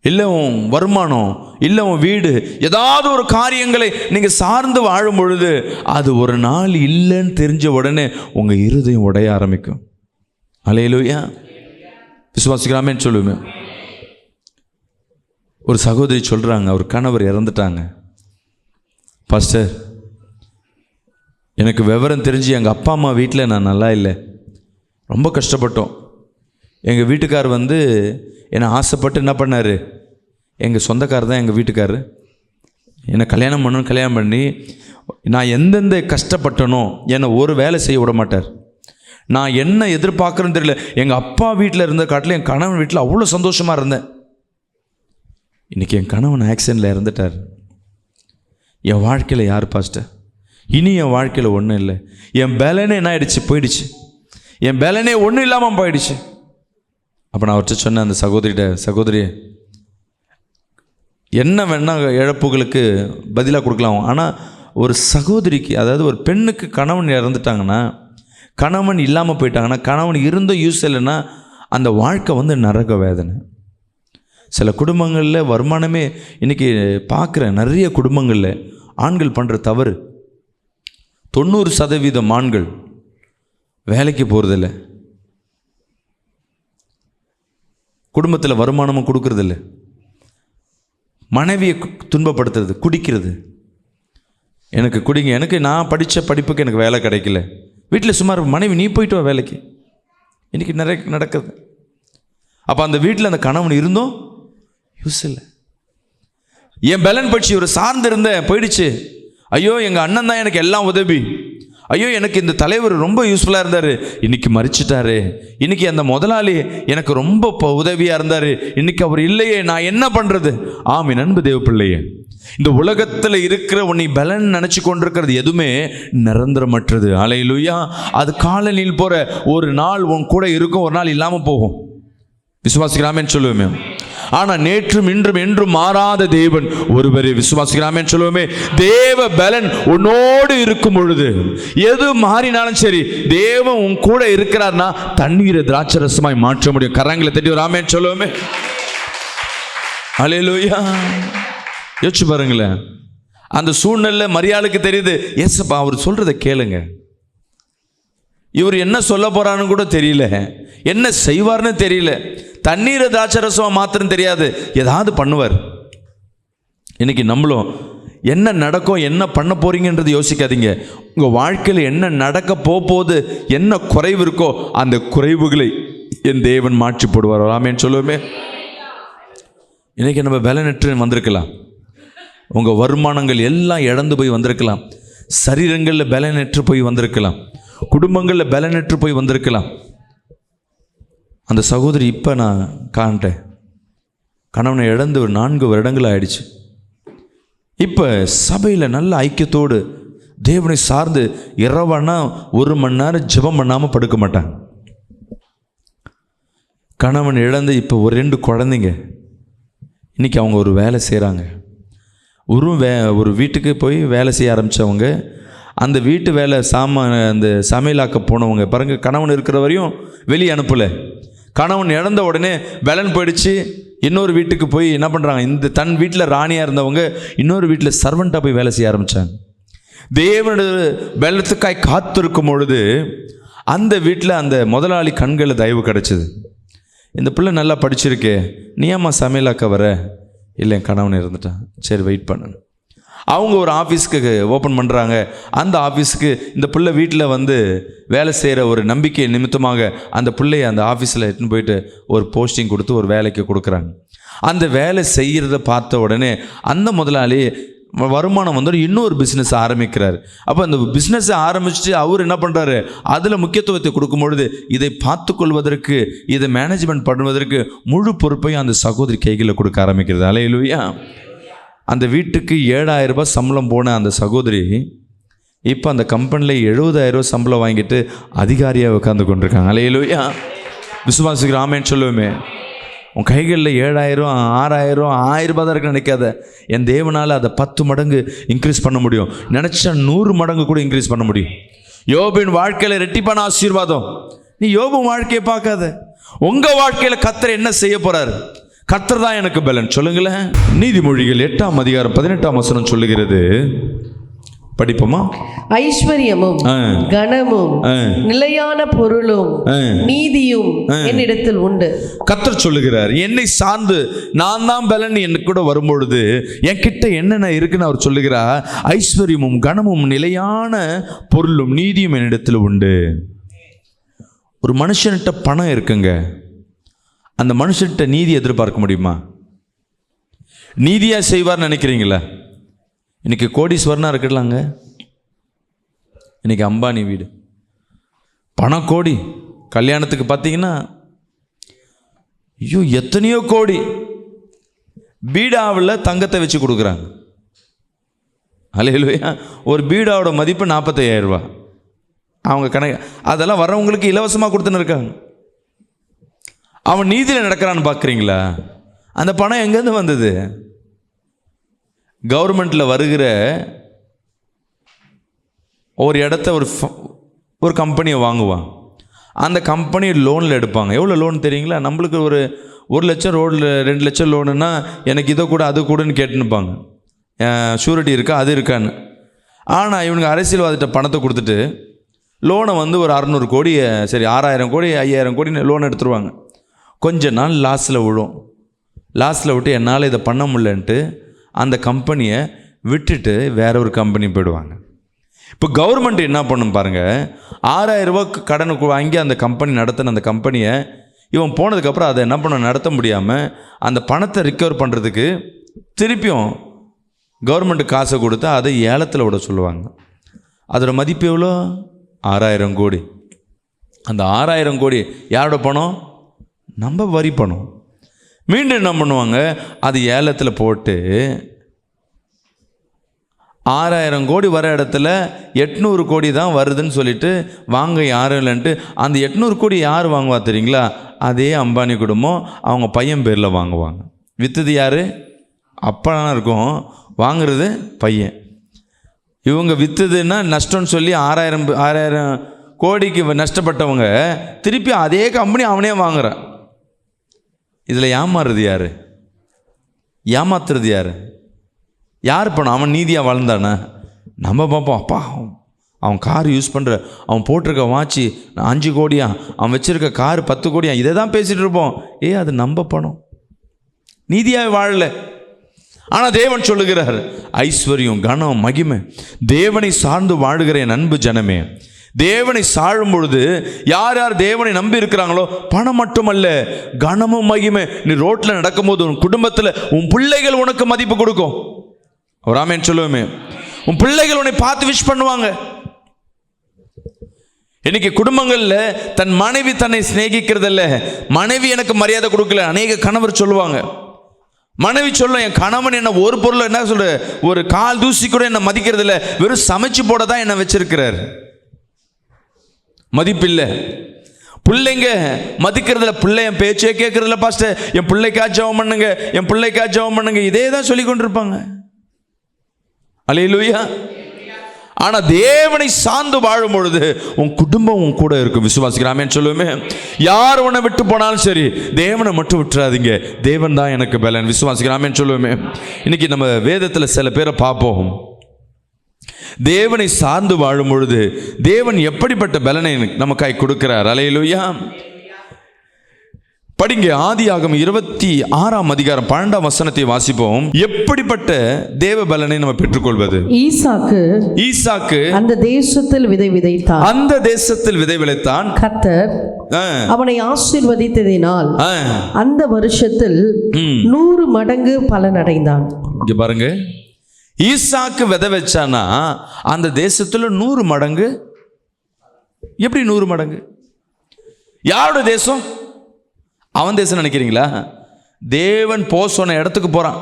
இல்லை உன் வருமானம், இல்லை உன் வீடு, ஏதாவது ஒரு காரியங்களை நீங்கள் சார்ந்து வாழும் பொழுது அது ஒரு நாள் இல்லைன்னு தெரிஞ்ச உடனே உங்கள் இருதயம் உடைய ஆரம்பிக்கும். அல்லேலூயா. விசுவாசிக்கிறாமேன்னு சொல்லுவேன். ஒரு சகோதரி சொல்கிறாங்க, அவர் கணவர் இறந்துட்டாங்க. பாஸ்டர், எனக்கு விவரம் தெரிஞ்சு எங்கள் அப்பா அம்மா வீட்டில் நான் நல்லா இல்லை, ரொம்ப கஷ்டப்பட்டோம். எங்கள் வீட்டுக்கார் வந்து என்னை ஆசைப்பட்டு என்ன பண்ணார், எங்கள் சொந்தக்கார் தான் எங்கள் வீட்டுக்கார், என்னை கல்யாணம் பண்ணி நான் எந்தெந்த கஷ்டப்பட்டனோ என்னை ஒரு வேலை செய்ய விட மாட்டார். நான் என்ன எதிர்பார்க்குறேன்னு தெரியல. எங்கள் அப்பா வீட்டில் இருந்த காட்டில் என் கணவன் வீட்டில் அவ்வளோ சந்தோஷமாக இருந்தேன். இன்றைக்கி என் கணவன் ஆக்சிடெண்ட்டில் இறந்துட்டார். என் வாழ்க்கையில் யார் பாஸ்டர்? இனி என் வாழ்க்கையில் ஒன்றும் இல்லை. என் பலனே என்ன ஆயிடுச்சு, போயிடுச்சு. என் பலனே ஒன்றும் இல்லாமல் போயிடுச்சு. அப்போ நான் அவர்கிட்ட சொன்னேன், அந்த சகோதரி என்ன வேணால் இழப்புகளுக்கு பதிலாக கொடுக்கலாம். ஆனால் ஒரு சகோதரிக்கு, அதாவது ஒரு பெண்ணுக்கு கணவன் இறந்துட்டாங்கன்னா, கணவன் இல்லாமல் போயிட்டாங்கன்னா, கணவன் இருந்தும் யூஸ் இல்லைன்னா அந்த வாழ்க்கை வந்து நரக வேதனை. சில குடும்பங்களில் வருமானமே, இன்றைக்கி பார்க்குறேன் நிறைய குடும்பங்களில் ஆண்கள் பண்ணுற தவறு, 90% ஆண்கள் வேலைக்கு போகிறதில்ல, குடும்பத்தில் வருமானமும் கொடுக்கறதில்ல, மனைவியை துன்பப்படுத்துறது, குடிக்கிறது. எனக்கு குடிங்க, எனக்கு நான் படித்த படிப்புக்கு எனக்கு வேலை கிடைக்கல, வீட்டில் சுமார் மனைவி நீ போயிட்டு வா வேலைக்கு, இன்றைக்கி நிறைய நடக்குது. அப்போ அந்த வீட்டில் அந்த கணவன் இருந்தோம் யூஸ் இல்லை. என் பலன் போயிடுச்சு, ஒரு சார்ந்து இருந்தேன் போயிடுச்சு. ஐயோ எங்கள் அண்ணன் தான் எனக்கு எல்லாம் உதவி, ஐயோ எனக்கு இந்த தலைவர் ரொம்ப யூஸ்ஃபுல்லாக இருந்தார், இன்றைக்கி மறிச்சிட்டாரு, இன்றைக்கி அந்த முதலாளி எனக்கு ரொம்ப உதவியாக இருந்தார், இன்றைக்கி அவர் இல்லையே, நான் என்ன பண்ணுறது? ஆமீன். அன்பு தேவ பிள்ளையே, இந்த உலகத்தில் இருக்கிற உன்னை பலன் நினச்சி கொண்டிருக்கிறது எதுவுமே நிரந்தரமற்றது. அல்லேலூயா. அது காலனில் போகிற ஒரு நாள் உன் கூட இருக்கும், ஒரு நாள் இல்லாமல் போகும். விசுவாசிக்கிறாமேன்னு சொல்லுவேன். ஆனால் நேற்றும் இன்றும் என்றும் மாறாத தேவன் ஒருவரை விசுவாசிக்கிறாமே சொல்லுவோமே. தேவ பலன் உன்னோடு இருக்கும் பொழுது எது மாறினாலும் சரி, தேவன் உன் கூட இருக்கிறார்னா தண்ணீரை திராட்சரசமாய் மாற்ற முடியும். கரங்களை தட்டி ஒரு ஆமென் சொல்லுவோமே. அல்லேலூயா. யோசிச்சு பாருங்களேன், அந்த சூழ்நிலை மரியாளுக்கு தெரியுது. ஏசப்பா அவர் சொல்றதை கேளுங்க. இவர் என்ன சொல்ல போறான்னு கூட தெரியல, என்ன செய்வார்னு தெரியல. தண்ணீரை திராட்சரசம் மாத்திரம் தெரியாது, ஏதாவது பண்ணுவார். இன்னைக்கு நம்மளும் என்ன நடக்கும், என்ன பண்ண போறீங்கன்றது யோசிக்காதீங்க. உங்க வாழ்க்கையில் என்ன நடக்க போகுது, என்ன குறைவு இருக்கோ அந்த குறைவுகளை என் தேவன் மாற்றி போடுவார். ஆமென் சொல்லுவோமே. இன்னைக்கு நம்ம பலனற்று வந்திருக்கலாம், உங்க வருமானங்கள் எல்லாம் இழந்து போய் வந்திருக்கலாம், சரீரங்களில் பலனற்று போய் வந்திருக்கலாம், குடும்பங்களில் பலனற்று போய் வந்திருக்கலாம். அந்த சகோதரி இப்போ நான் காண்றேன், கணவனை இழந்து ஒரு 4 வருடங்கள் ஆயிடுச்சு. இப்போ சபையில் நல்ல ஐக்கியத்தோடு தேவனை சார்ந்து இரவானா 1 மணி நேரம் ஜெபம் பண்ணாமல் படுக்க மாட்டாங்க. கணவன் இழந்து இப்போ ஒரு 2 குழந்தைங்க. இன்றைக்கி அவங்க ஒரு வேலை செய்கிறாங்க. ஒரு வீட்டுக்கு போய் வேலை செய்ய ஆரம்பித்தவங்க, அந்த வீட்டு வேலை அந்த சமையலாக்க போனவங்க பாருங்கள், கணவன் இருக்கிற வரையும் வெளியே அனுப்பலை. கணவன் இழந்த உடனே பலன் போயிடுச்சு, இன்னொரு வீட்டுக்கு போய் என்ன பண்ணுறாங்க, இந்த தன் வீட்டில் ராணியாக இருந்தவங்க இன்னொரு வீட்டில் சர்வெண்ட்டாக போய் வேலை செய்ய ஆரம்பித்தாங்க. தேவனுடைய பலத்துக்காய் காத்திருக்கும் பொழுது அந்த வீட்டில் அந்த முதலாளி கண்களில் தயவு கிடச்சிது. இந்த பிள்ளை நல்லா படிச்சிருக்கே, நீ ஏம்மா சமையலாக்க வர? இல்லை, என் கணவன் இருந்துட்டான். சரி, வெயிட் பண்ணணும். அவங்க ஒரு ஆஃபீஸ்க்கு ஓப்பன் பண்ணுறாங்க. அந்த ஆஃபீஸுக்கு இந்த பிள்ளை வீட்டில் வந்து வேலை செய்கிற ஒரு நம்பிக்கை நிமித்தமாக அந்த பிள்ளையை அந்த ஆஃபீஸில் எடுத்துன்னு போயிட்டு ஒரு போஸ்டிங் கொடுத்து ஒரு வேலைக்கு கொடுக்குறாங்க. அந்த வேலை செய்கிறத பார்த்த உடனே அந்த முதலாளி வருமானம் வந்து இன்னொரு பிஸ்னஸ் ஆரம்பிக்கிறார். அப்போ அந்த பிஸ்னஸை ஆரம்பிச்சுட்டு அவர் என்ன பண்ணுறாரு, அதில் முக்கியத்துவத்தை கொடுக்கும் பொழுது இதை பார்த்து கொள்வதற்கு, இதை மேனேஜ்மெண்ட் பண்ணுவதற்கு முழு பொறுப்பையும் அந்த சகோதரி கைகளில் கொடுக்க ஆரம்பிக்கிறது. அல்லேலூயா. அந்த வீட்டுக்கு 7,000 ரூபாய் சம்பளம் போன அந்த சகோதரி இப்போ அந்த கம்பெனியில் 70,000 ரூபாய் சம்பளம் வாங்கிட்டு அதிகாரியாக உட்காந்து கொண்டிருக்காங்க. அல்லேலூயா. விசுவாசிக்கிற ஆமென் சொல்லுவோமே. உன் கைகளில் 7,000, 6,000, 1,000 ரூபாய் தான் இருக்குன்னு நினைக்காத. என் தேவனால் அதை 10 மடங்கு இன்க்ரீஸ் பண்ண முடியும். நினச்சா 100 மடங்கு கூட இன்க்ரீஸ் பண்ண முடியும். யோபின் வாழ்க்கையில் ரெட்டிப்பான ஆசீர்வாதம். நீ யோபின் வாழ்க்கையை பார்க்காத, உங்கள் வாழ்க்கையில் கர்த்தர் என்ன செய்ய போகிறார்? கர்த்தர் தான் எனக்கு பலன். சொல்லுங்களேன். நீதிமொழிகள் 8ஆம் அதிகாரம் 18ஆம் வசனம் சொல்லுகிறது. படிப்போமா? ஐஸ்வர்யமும் கனமும் நிலையான பொருளும் நீதியும் என்னிடத்தில் உண்டு. கர்த்தர் சொல்லுகிறார், என்னை சார்ந்து நான் தான் பலன் எனக்கு கூட வரும்பொழுது என்கிட்ட என்னென்ன இருக்குன்னு அவர் சொல்லுகிறார். ஐஸ்வர்யமும் கனமும் நிலையான பொருளும் நீதியும் என்னிடத்தில் உண்டு. ஒரு மனுஷன்கிட்ட பணம் இருக்குங்க, அந்த மனுஷன்கிட்ட நீதி எதிர்பார்க்க முடியுமா? நீதியாக செய்வார்னு நினைக்கிறீங்களா? இன்றைக்கி கோடீஸ்வரனாக இருக்கலாங்க. இன்றைக்கி அம்பானி வீடு பணம் கோடி, கல்யாணத்துக்கு பார்த்தீங்கன்னா ஐயோ எத்தனையோ கோடி. பீடாவில் தங்கத்தை வச்சு கொடுக்குறாங்க. அல்லேலூயா. ஒரு பீடாவோட மதிப்பு 45,000 ரூபா. அவங்க கணக்கு அதெல்லாம் வரவங்களுக்கு இலவசமாக கொடுத்துன்னு இருக்காங்க. அவன் நீதியில் நடக்கிறான்னு பார்க்குறீங்களா? அந்த பணம் எங்கேருந்து வந்தது? கவர்மெண்ட்டில் வருகிற ஒரு இடத்த ஒரு கம்பெனியை வாங்குவான். அந்த கம்பெனி லோனில் எடுப்பாங்க. எவ்வளோ லோன் தெரியுங்களா? நம்மளுக்கு ஒரு 1 லட்சம் ரோடில் 2 லட்சம் லோனுன்னா எனக்கு இதை கூட அது கூடன்னு கேட்டுனுப்பாங்க. ஷூரிட்டி இருக்கா, அது இருக்கான்னு. ஆனால் இவனுக்கு அரசியல்வாதிட்ட பணத்தை கொடுத்துட்டு லோனை வந்து ஒரு 600 கோடி, சரி 6,000 கோடி 5,000 கோடி லோன் எடுத்துருவாங்க. கொஞ்ச நாள் லாஸில் விட்டு என்னால் இதை பண்ண முடியலன்ட்டு அந்த கம்பெனியை விட்டுட்டு வேற ஒரு கம்பெனி போயிடுவாங்க. இப்போ கவர்மெண்ட் என்ன பண்ணும் பாருங்கள், 6,000 ரூபாய்க்கு கடனுக்கு வாங்கி அந்த கம்பெனி நடத்தின அந்த கம்பெனியை இவன் போனதுக்கப்புறம் அதை என்ன பண்ண நடத்த முடியாமல் அந்த பணத்தை ரிக்கவர் பண்ணுறதுக்கு திருப்பியும் கவர்மெண்ட்டு காசை கொடுத்து அதை ஏலத்தில் விட சொல்லுவாங்க. அதோட மதிப்பு எவ்வளோ? 6,000 கோடி. அந்த 6,000 கோடி யாரோட பணம்? நம்ம வரி பணம். மீண்டும் என்ன பண்ணுவாங்க, அது ஏலத்தில் போட்டு 6,000 கோடி வர இடத்துல 800 கோடி தான் வருதுன்னு சொல்லிட்டு வாங்க யாரும் இல்லைன்ட்டு அந்த 800 கோடி யார் வாங்குவா தெரியுங்களா? அதே அம்பானி குடும்பம் அவங்க பையன் பேரில் வாங்குவாங்க. விற்றது யார்? அப்பனா இருக்கும், வாங்குறது பையன். இவங்க விற்றுதுன்னா நஷ்டம்னு சொல்லி 6,000 கோடிக்கு நஷ்டப்பட்டவங்க திருப்பி அதே கம்பெனி அவனே வாங்குறான். இதில் ஏமாறுறது யார்? ஏமாத்துறது யார்? யார் பணம்? அவன் நீதியாக வாழ்ந்தானே? நம்ம பார்ப்போம், அப்பா அவன் கார் யூஸ் பண்ணுற, அவன் போட்டிருக்க வாட்சி 5 கோடியா, அவன் வச்சுருக்க கார் 10 கோடியா, இதை தான் பேசிகிட்டு இருப்போம். அது நம்ம பணம். நீதியாக வாழலை. ஆனால் தேவன் சொல்லுகிறார், ஐஸ்வர்யம், கனம், மகிமை தேவனை சார்ந்து வாழுகிற என் அன்பு ஜனமே, தேவனை சாழும் பொழுது யார் யார் தேவனை நம்பி இருக்கிறாங்களோ பணம் மட்டுமல்ல, கனமும் மகிமை. நீ ரோட்டில் நடக்கும்போது உன் குடும்பத்தில் உன் பிள்ளைகள் உனக்கு மதிப்பு கொடுக்கும். ஒரு ஆமென் சொல்லுவோமே. உன் பிள்ளைகள் உன்னை பார்த்து விஷ் பண்ணுவாங்க. இன்னைக்கு குடும்பங்களில் தன் மனைவி தன்னை சிநேகிக்கிறதில்ல, மனைவி எனக்கு மரியாதை கொடுக்கல. அநேக கணவர் சொல்லுவாங்க, மனைவி சொல்ல, என் கணவன் என்ன ஒரு பொருள் என்ன சொல்ற, ஒரு கால் தூசி கூட என்ன மதிக்கிறது இல்லை, வெறும் சமைச்சு போட தான் என்ன வச்சிருக்கிறார், மதிப்பில்லை. பிள்ளைங்க மதிக்கிறதுல, பிள்ளை என் பேச்சே கேட்கறதில்ல பாஸ்டர், என் பிள்ளைக்கா ஜெபம் பண்ணுங்க, என் பிள்ளைக்கா ஜெபம் பண்ணுங்க, இதே தான் சொல்லி கொண்டிருப்பாங்க. அல்லேலூயா. ஆனா தேவனை சார்ந்து வாழும் பொழுது உன் குடும்பம் உன் கூட இருக்கும். விசுவாசிக்கிறாமே சொல்லுவோமே. யார் உன்னை விட்டு போனாலும் சரி, தேவனை மட்டும் விட்டுறாதீங்க, தேவன் தான் எனக்கு பலன். விசுவாசிக்கிறாமே சொல்லுவோமே. இன்னைக்கு நம்ம வேதத்தில் சில பேரை பார்ப்போம், தேவனை சார்ந்து வாழும் பொழுது தேவன் எப்படிப்பட்ட பலனை நமக்காய் கொடுக்கிறார். அல்லேலூயா. படிங்க, ஆதியாகமம் 26ஆம் அதிகாரம் 12ஆம் வசனத்தை வாசிப்போம். எப்படிப்பட்ட தேவ பலனை நம்ம பெற்றுக்கொள்வது? ஈசாக்கு அந்த தேசத்தில் விதை விதைத்தான். அந்த தேசத்தில் விதை விதைத்தான். கர்த்தர் அவனை ஆசீர்வதித்ததினால் அந்த வருஷத்தில் 100 மடங்கு பலன் அடைந்தான். இங்க பாருங்க, ஈசாக்கு விதை வச்சானா அந்த தேசத்துல 100 மடங்கு. எப்படி 100 மடங்கு? யாரோட தேசம்? அவன் தேசம் நினைக்கிறீங்களா? தேவன் சொன்ன இடத்துக்கு போகிறான்.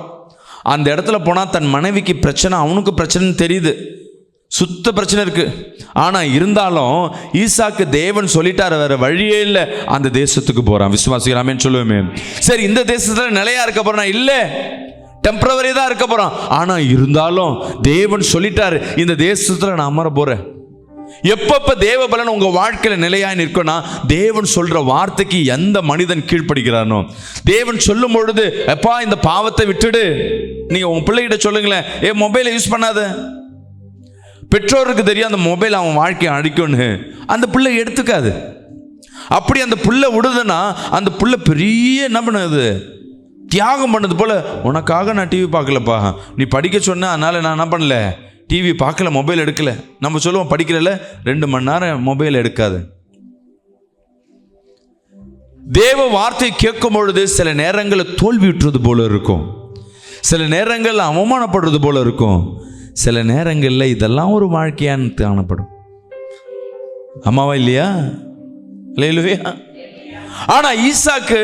அந்த இடத்துல போனால் தன் மனைவிக்கு பிரச்சனை, அவனுக்கு பிரச்சனைன்னு தெரியுது, சுத்த பிரச்சனை இருக்குது. ஆனால் இருந்தாலும் ஈசாக்கு தேவன் சொல்லிட்டார், வேறு வழியே இல்லை, அந்த தேசத்துக்கு போகிறான். விசுவாசிக்கிறாமேன்னு சொல்லுவேமே. சரி, இந்த தேசத்தில் நிலையாக இருக்க போகிறான்? இல்லை, டெம்பரவரி தான் இருக்க போகிறான். ஆனால் இருந்தாலும் தேவன் சொல்லிட்டார், இந்த தேசத்தில் நான் அமர போகிறேன். எப்பப்ப தேவ பலன் உங்க வாழ்க்கையில நிலையாய் நிற்கும்னா, தேவன் சொல்ற வார்த்தைக்கு எந்த மனிதன் கீழ்ப்படுகிறானோ, தேவன் சொல்லும் பொழுது எப்பா இந்த பாவத்தை விட்டுடு. நீங்க உங்க பிள்ளைகிட்ட சொல்லுங்களேன், மொபைலை யூஸ் பண்ணாத. பெற்றோருக்கு தெரியும் அந்த மொபைல் அவன் வாழ்க்கையை அழிக்கும்னு, அந்த பிள்ளை எடுத்துக்காது. அப்படி அந்த பிள்ளை விடுதுன்னா அந்த பிள்ளை பெரிய என்ன பண்ணுது, தியாகம் பண்ணது போல, உனக்காக நான் டிவி பார்க்கலப்பா, நீ படிக்க சொன்ன அதனால நான் என்ன பண்ணல, டிவி பார்க்கல, மொபைல் எடுக்கல. நம்ம சொல்லுவோம் படிக்கிறல 2 மணி நேரம் மொபைல் எடுக்காது. தேவ வார்த்தை கேட்கும் பொழுது சில நேரங்களில் தோல்வி விட்டுறது போல இருக்கும், சில நேரங்களில் அவமானப்படுறது போல இருக்கும், சில நேரங்களில் இதெல்லாம் ஒரு வாழ்க்கையான்னு காணப்படும். அம்மாவா இல்லையா? அல்லேலூயா. ஆனா ஈசாக்கு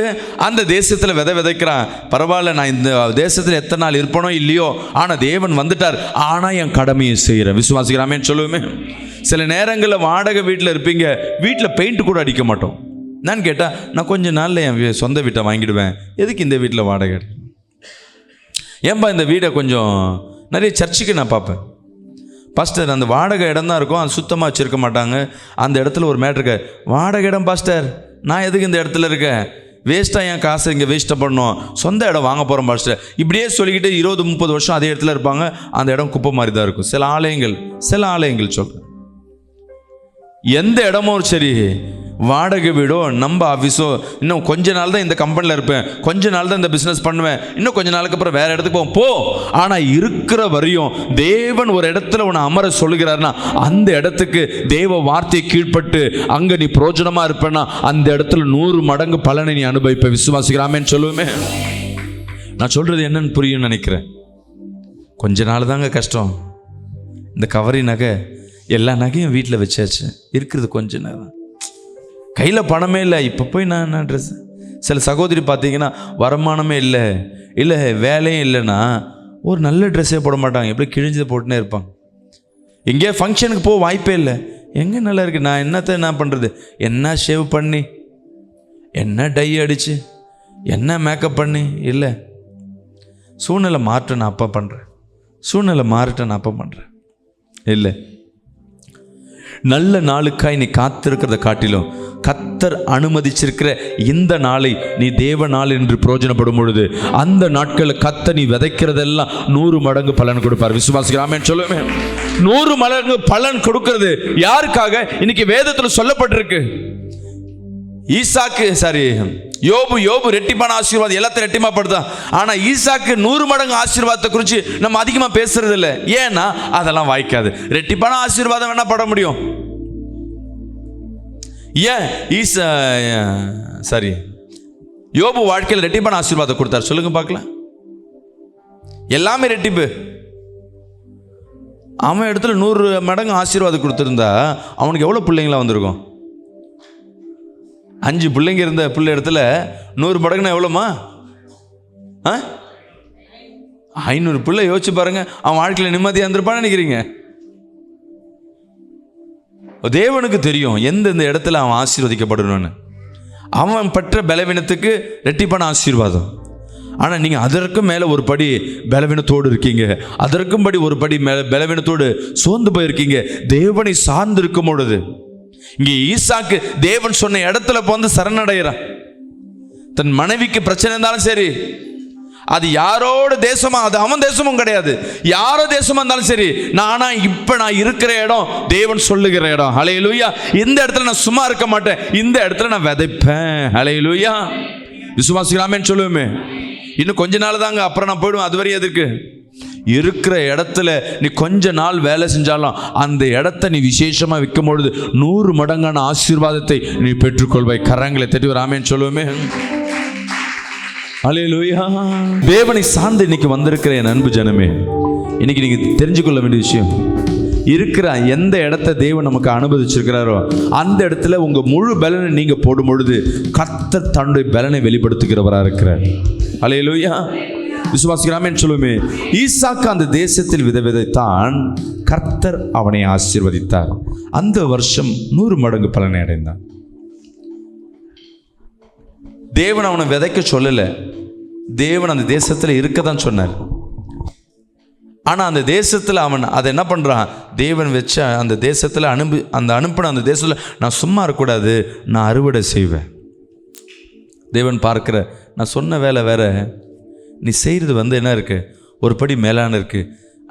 அந்த தேசத்துல விதைக்கிறான். பரவாயில்ல, நான் இந்த தேசத்துல எத்தனை நாள் இருப்பனோ இல்லையோ, ஆனா தேவன் வந்துட்டார், ஆனா என் கடமையை செய்யறேன். விசுவாசிக்கிறாமேன்னு சொல்லுவேன். சில நேரங்களில் வாடகை வீட்டில் இருப்பீங்க, வீட்டில் பெயிண்ட் கூட அடிக்க மாட்டோம். நான் கேட்டா, நான் கொஞ்ச நாள்ல என் சொந்த வீட்டை வாங்கிடுவேன், எதுக்கு இந்த வீட்டில் வாடகை? ஏன்பா இந்த வீடை கொஞ்சம் நிறைய சர்ச்சுக்கு நான் பார்ப்பேன், பாஸ்டர் அந்த வாடகை இடம் தான் இருக்கும், அது சுத்தமாக வச்சுருக்க மாட்டாங்க. அந்த இடத்துல ஒரு மேட்ரு இருக்கு, வாடகை இடம் பாஸ்டர், நான் எதுக்கு இந்த இடத்துல இருக்கேன், வேஸ்ட்டாக என் காசை இங்கே வேஸ்ட்டை பண்ணணும், சொந்த இடம் வாங்க போகிறோம் பாஸ்டர். இப்படியே சொல்லிக்கிட்டு 20-30 வருஷம் அதே இடத்துல இருப்பாங்க. அந்த இடம் குப்பை மாதிரி தான் இருக்கும். சில ஆலயங்கள் சொல்கிறேன், எந்த இடமும் சரி, வாடகை வீடோ நம்ம ஆஃபீஸோ, இன்னும் கொஞ்ச நாள் தான் இந்த கம்பெனியில் இருப்பேன், கொஞ்ச நாள் தான் இந்த பிஸ்னஸ் பண்ணுவேன், இன்னும் கொஞ்ச நாளுக்கு அப்புறம் வேறு இடத்துக்கு போ. ஆனால் இருக்கிற வரையும் தேவன் ஒரு இடத்துல உன்னை அமர சொல்லுகிறாருன்னா, அந்த இடத்துக்கு தேவ வார்த்தையை கீழ்பட்டு அங்கே நீ பிரயோஜனமாக இருப்பேன்னா, அந்த இடத்துல 100 மடங்கு பலனை நீ அனுபவிப்ப. விசுவாசிக்கிறாமேன்னு சொல்லுவேமே. நான் சொல்கிறது என்னன்னு புரியும் நினைக்கிறேன். கொஞ்ச நாள் தாங்க கஷ்டம். இந்த கவரி நகை, எல்லா நகையும் வீட்டில் வச்சாச்சு, இருக்கிறது கொஞ்ச நேரம், கையில் பணமே இல்லை. இப்போ போய் நான் ட்ரெஸ், சில சகோதரி பார்த்தீங்கன்னா வருமானமே இல்லை வேலையும் இல்லைன்னா ஒரு நல்ல ட்ரெஸ்ஸே போட மாட்டாங்க, எப்படி கிழிஞ்சதை போட்டுனே இருப்பாங்க. எங்கேயா ஃபங்க்ஷனுக்கு போக வாய்ப்பே இல்லை. எங்கே நல்லா இருக்குது, நான் என்ன பண்ணுறது, என்ன ஷேவ் பண்ணி, என்ன டை அடித்து, என்ன மேக்கப் பண்ணி, இல்லை சூழ்நிலை மாற்ற நான் அப்போ பண்ணுறேன், சூழ்நிலை மாறட்ட நான் அப்போ பண்ணுறேன். இல்லை, நல்ல நாளுக்காய் நீ காத்திருக்கிறத காட்டிலும் கர்த்தர் அனுமதிச்சிருக்கிற இந்த நாளை நீ தேவ நாள் என்று பிரயோஜனப்படும் பொழுது அந்த நாட்களில் கர்த்தர் நீ விதைக்கிறதெல்லாம் 100 மடங்கு பலன் கொடுப்பார். விசுவாசிக்கிறாமே சொல்லுவேன். 100 மடங்கு பலன் கொடுக்கிறது யாருக்காக? இன்னைக்கு வேதத்தில் சொல்லப்பட்டிருக்கு. யோபு ரெட்டிப்பான ஆசீர்வாதம் எல்லாத்தையும் ரெட்டிமாப்படுதான். ஆனால் ஈசாக்கு 100 மடங்கு ஆசீர்வாதத்தை குறித்து நம்ம அதிகமாக பேசுறது இல்லை. ஏன்னா அதெல்லாம் வாய்க்காது. ரெட்டிப்பான ஆசீர்வாதம் வேணா பட முடியும். ஏன் யோபு வாழ்க்கையில் ரெட்டிப்பான ஆசீர்வாதம் கொடுத்தார் சொல்லுங்க பார்க்கலாம். எல்லாமே ரெட்டிப்பு. அவன் இடத்துல 100 மடங்கு ஆசீர்வாதம் கொடுத்துருந்தா அவனுக்கு எவ்வளோ பிள்ளைங்களா வந்திருக்கும்? 5 பிள்ளைங்க இருந்த பிள்ளை இடத்துல 100 மடங்குன்னா எவ்வளோமா? 500 பிள்ளை. யோசிச்சு பாருங்க, அவன் வாழ்க்கையில் நிம்மதியாக இருந்திருப்பான்னு நினைக்கிறீங்க? தேவனுக்கு தெரியும் எந்தெந்த இடத்துல அவன் ஆசீர்வதிக்கப்படணும்னு. அவன் பெற்ற பலவீனத்துக்கு ரெட்டிப்பான ஆசீர்வாதம். ஆனால் நீங்கள் அதற்கும் மேலே ஒரு படி பலவீனத்தோடு இருக்கீங்க, அதற்கும் படி ஒரு படி மேலே பலவீனத்தோடு சோர்ந்து போயிருக்கீங்க. தேவனை சார்ந்து இருக்கும் பொழுது இங்கே ஈசாக்கு தேவன் சொன்ன இடத்துல வந்து சரணடைகிறான். தன் மனைவிக்கு பிரச்சனை இருந்தாலும் சரி, அது யாரோட தேசமா, அது அவன் தேசமும் கிடையாது, யாரோ தேசமா இருந்தாலும் சரி, நான் இருக்கிற இடம் தேவன் சொல்லுகிற இடம். ஹல்லேலூயா. இந்த இடத்துல நான் சும்மா இருக்க மாட்டேன், இந்த இடத்துல நான் விதைப்பேன். ஹல்லேலூயா. விசுவாசிக்கலாமேன்னு சொல்லுவோமே. இன்னும் கொஞ்ச நாள் தாங்க, அப்புறம் நான் போயிடுவேன். அதுவரை எதுக்கு? இருக்கிற இடத்துல நீ கொஞ்ச நாள் வேலை செஞ்சாலும் அந்த இடத்த நீ விசேஷமாக விற்கும் பொழுது 100 மடங்கான ஆசீர்வாதத்தை நீ பெற்றுக்கொள்வாய். கரங்களை தட்டி ஒரு ஆமென் சொல்லுவோமே. அல்லேலூயா. தேவனை சார்ந்து இன்னைக்கு வந்திருக்கிற என் அன்பு ஜனமே, இன்னைக்கு நீங்க தெரிஞ்சுக்கொள்ள வேண்டிய விஷயம், இருக்கிற எந்த இடத்த தேவன் நமக்கு அனுமதிச்சிருக்கிறாரோ அந்த இடத்துல உங்க முழு பலனை நீங்க போடும் பொழுது கர்த்தர் தன்னுடைய பலனை வெளிப்படுத்துகிறவராக இருக்கிறார். அல்லேலூயா. விசுவாசிக்கிறாமேன்னு சொல்லுமே. ஈசாக்கு அந்த தேசத்தில் விதைத்தான், கர்த்தர் அவனை ஆசீர்வதித்தார். அந்த வருஷம் 100 மடங்கு பலனை அடைந்தான். தேவன் அவனை விதைக்க சொல்லல, தேவன் அந்த தேசத்தில் இருக்கதான் சொன்னார். ஆனா அந்த தேசத்தில் அவன் அதை என்ன பண்றான்? தேவன் வச்ச அந்த தேசத்தில் அனுப்பின அந்த தேசத்தில் நான் சும்மா இருக்கக்கூடாது, நான் அறுவடை செய்வேன். தேவன் பார்க்கிற, நான் சொன்ன வேலை வேற, நீ செய்கிறது என்ன இருக்கு, ஒரு படி மேலான இருக்கு,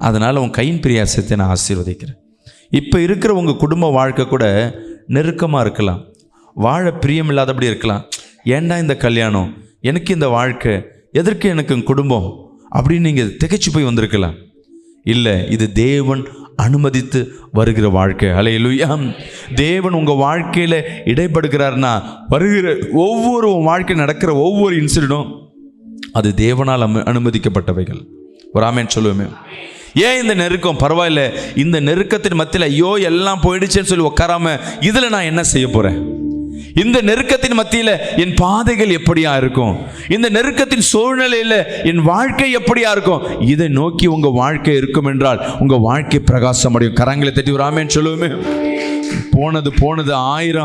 அதனால உன் கையின் பிரியாசத்தை நான் ஆசீர்வதிக்கிறேன். இப்போ இருக்கிற உங்கள் குடும்ப வாழ்க்கை கூட நெருக்கமாக இருக்கலாம், வாழ பிரியம் இல்லாதபடி இருக்கலாம். ஏண்டா இந்த கல்யாணம், எனக்கு இந்த வாழ்க்கை, எதற்கு எனக்கு குடும்பம் அப்படின்னு நீங்கள் திகைச்சு போய் வந்திருக்கலாம். இல்லை, இது தேவன் அனுமதித்து வருகிற வாழ்க்கை. அல்லேலூயா. தேவன் உங்கள் வாழ்க்கையில் இடைப்படுகிறார்னா வருகிற ஒவ்வொரு வாழ்க்கை நடக்கிற ஒவ்வொரு இன்சிடென்ட்டும் அது தேவனால் அனுமதிக்கப்பட்டவைகள். ஒரு ஆமென் சொல்லுவோமே. ஏன் இந்த நெருக்கம்? பரவாயில்ல, இந்த நெருக்கத்தின் மத்தியில் ஐயோ எல்லாம் போயிடுச்சேன்னு சொல்லி உட்காராம இதில் நான் என்ன செய்ய போகிறேன்? இந்த நெருக்கத்தின் மத்தியில் என் பாதைகள் எப்படியா இருக்கும்? இந்த நெருக்கத்தின் சூழ்நிலையில் என் வாழ்க்கை எப்படியா இருக்கும்? இதை நோக்கி உங்கள் வாழ்க்கை இருக்கும் என்றால் உங்கள் வாழ்க்கை பிரகாசம் அடையும். கரங்களை தட்டி ஒரு ஆமென் சொல்லுவோமே. போனது 1000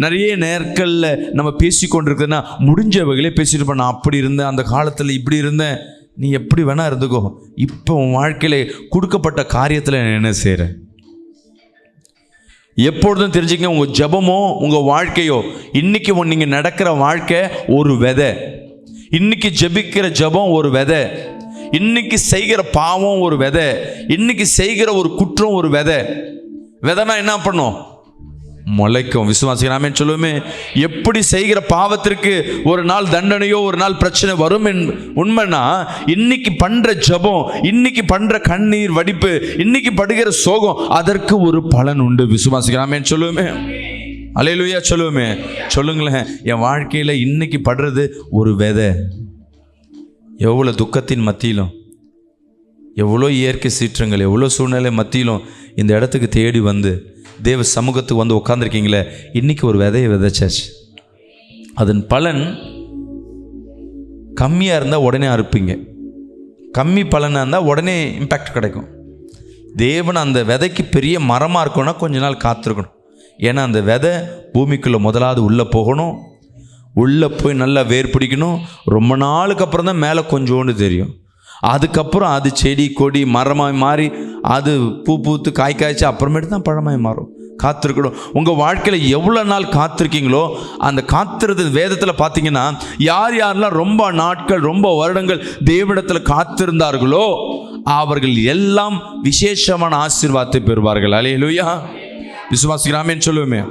நிறைய நேரங்களில் நம்ம பேசி கொண்டிருக்கிறதுனா முடிஞ்சவர்களே பேசிட்டு இருப்பேன். நான் அப்படி இருந்தேன், அந்த காலத்தில் இப்படி இருந்தேன். நீ எப்படி வேணா இருந்துக்கோ, இப்போ உன் வாழ்க்கையில கொடுக்கப்பட்ட காரியத்தில் நான் என்ன செய்கிறேன்? எப்பொழுதும் தெரிஞ்சுக்க, உங்கள் ஜபமோ உங்கள் வாழ்க்கையோ, இன்னைக்கு நீங்கள் நடக்கிற வாழ்க்கை ஒரு விதை. இன்னைக்கு ஜபிக்கிற ஜபம் ஒரு விதை, இன்னைக்கு செய்கிற பாவம் ஒரு விதை, இன்னைக்கு செய்கிற ஒரு குற்றம் ஒரு விதை. விதைனா என்ன பண்ணும்? முளைக்கும். விசுவாசிக்கிறாமேன்னு சொல்லுவோமே. எப்படி செய்கிற பாவத்திற்கு ஒரு நாள் தண்டனையோ ஒரு நாள் பிரச்சனை வரும் உண்மைனா, இன்னைக்கு பண்ற ஜபம், இன்னைக்கு பண்ற கண்ணீர் வடிப்பு, இன்னைக்கு படுகிற சோகம், அதற்கு ஒரு பலன் உண்டு. விசுவாசிக்கிறாமேன்னு சொல்லுவோமே. அல்லேலூயா சொல்லுவோமே. சொல்லுங்களேன், என் வாழ்க்கையில் இன்னைக்கு படுறது ஒரு விதை. எவ்வளோ துக்கத்தின் மத்தியிலும், எவ்வளோ இயற்கை சீற்றங்கள், எவ்வளோ சூழ்நிலை மத்தியிலும் இந்த இடத்துக்கு தேடி வந்து தேவ சமூகத்துக்கு வந்து உட்காந்துருக்கீங்களே, இன்றைக்கி ஒரு விதையை விதைச்சாச்சு. அதன் பலன் கம்மியாக இருந்தால் உடனே அறுப்பீங்க, கம்மி பலனாக இருந்தால் உடனே இம்பேக்ட் கிடைக்கும். தேவன் அந்த விதைக்கு பெரிய மரமாக இருக்கணும்னா கொஞ்ச நாள் காத்திருக்கணும். ஏன்னா அந்த விதை பூமிக்குள்ளே முதலாவது உள்ளே போகணும், உள்ளே போய் நல்லா வேர் பிடிக்கணும். ரொம்ப நாளுக்கு அப்புறம் தான் மேலே கொஞ்சோண்டு தெரியும். அதுக்கப்புறம் அது செடி கொடி மரமாய் மாறி அது பூ பூத்து காய் காய்ச்சி அப்புறமேட்டு தான் பழமாய் மாறும். காத்திருக்கணும். உங்கள் வாழ்க்கையில் எவ்வளோ நாள் காத்திருக்கீங்களோ அந்த காத்திருது வேதத்தில் பார்த்தீங்கன்னா யார் யாரெல்லாம் ரொம்ப நாட்கள் ரொம்ப வருடங்கள் தேவனிடத்தில் காத்திருந்தார்களோ அவர்கள் எல்லாம் விசேஷமான ஆசீர்வாதத்தை பெறுவார்கள். அல்லேலூயா. விசுவாசிக்கிறாமேன்னு சொல்லுவோமே.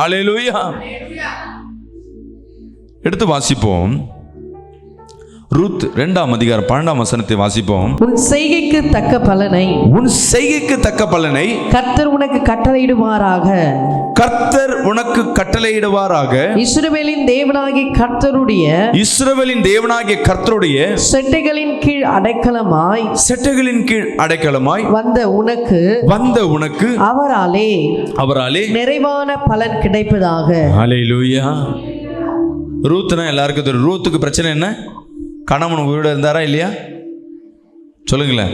அல்லேலூயா. எடுத்து வாசிப்போம். ரூத் 2ஆம் அதிகாரம் 12ஆம் வசனத்தை வாசிப்போம். உன் செய்கைக்கு தக்க பலனை, உன் செய்கைக்கு தக்க பலனை கர்த்தர் உனக்கு கட்டளையிடுவாராக. கர்த்தர் உனக்கு கட்டளையிடுவாராக. இஸ்ரவேலின் தேவனாகிய கர்த்தருடைய, இஸ்ரவேலின் தேவனாகிய கர்த்தருடைய செட்டைகளின் கீழ் அடைக்கலமாய், செட்டைகளின் கீழ் அடைக்கலமாய் வந்த உனக்கு அவராலே நிறைவான பலன் கிடைப்பதாக. ஹல்லேலூயா. ரூத்னா எல்லாருக்கும் தெரியும். ரூத்துக்கு பிரச்சனை என்ன? கணவன் உயிரோட இருந்தாரா இல்லையா? சொல்லுங்களேன்.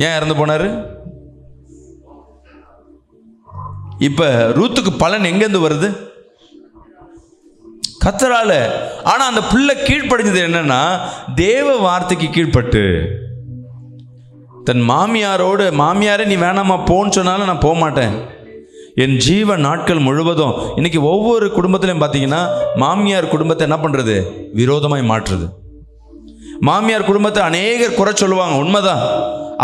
ஏன் இறந்து போனாரு? இப்ப ரூத்துக்கு பலன் எங்கேருந்து வருது? கர்த்தரால. ஆனா அந்த பிள்ளை கீழ்ப்படிஞ்சது என்னன்னா தேவ வார்த்தைக்கு கீழ்ப்பட்டு தன் மாமியாரே நீ வேணாமா போன்னு சொன்னாலும் நான் போக மாட்டேன், என் ஜீவ நாட்கள் முழுவதும். இன்னைக்கு ஒவ்வொரு குடும்பத்திலையும் பார்த்தீங்கன்னா மாமியார் குடும்பத்தை என்ன பண்ணுறது? விரோதமாய் மாற்றுறது. மாமியார் குடும்பத்தை அநேகர் குறை சொல்லுவாங்க, உண்மைதான்,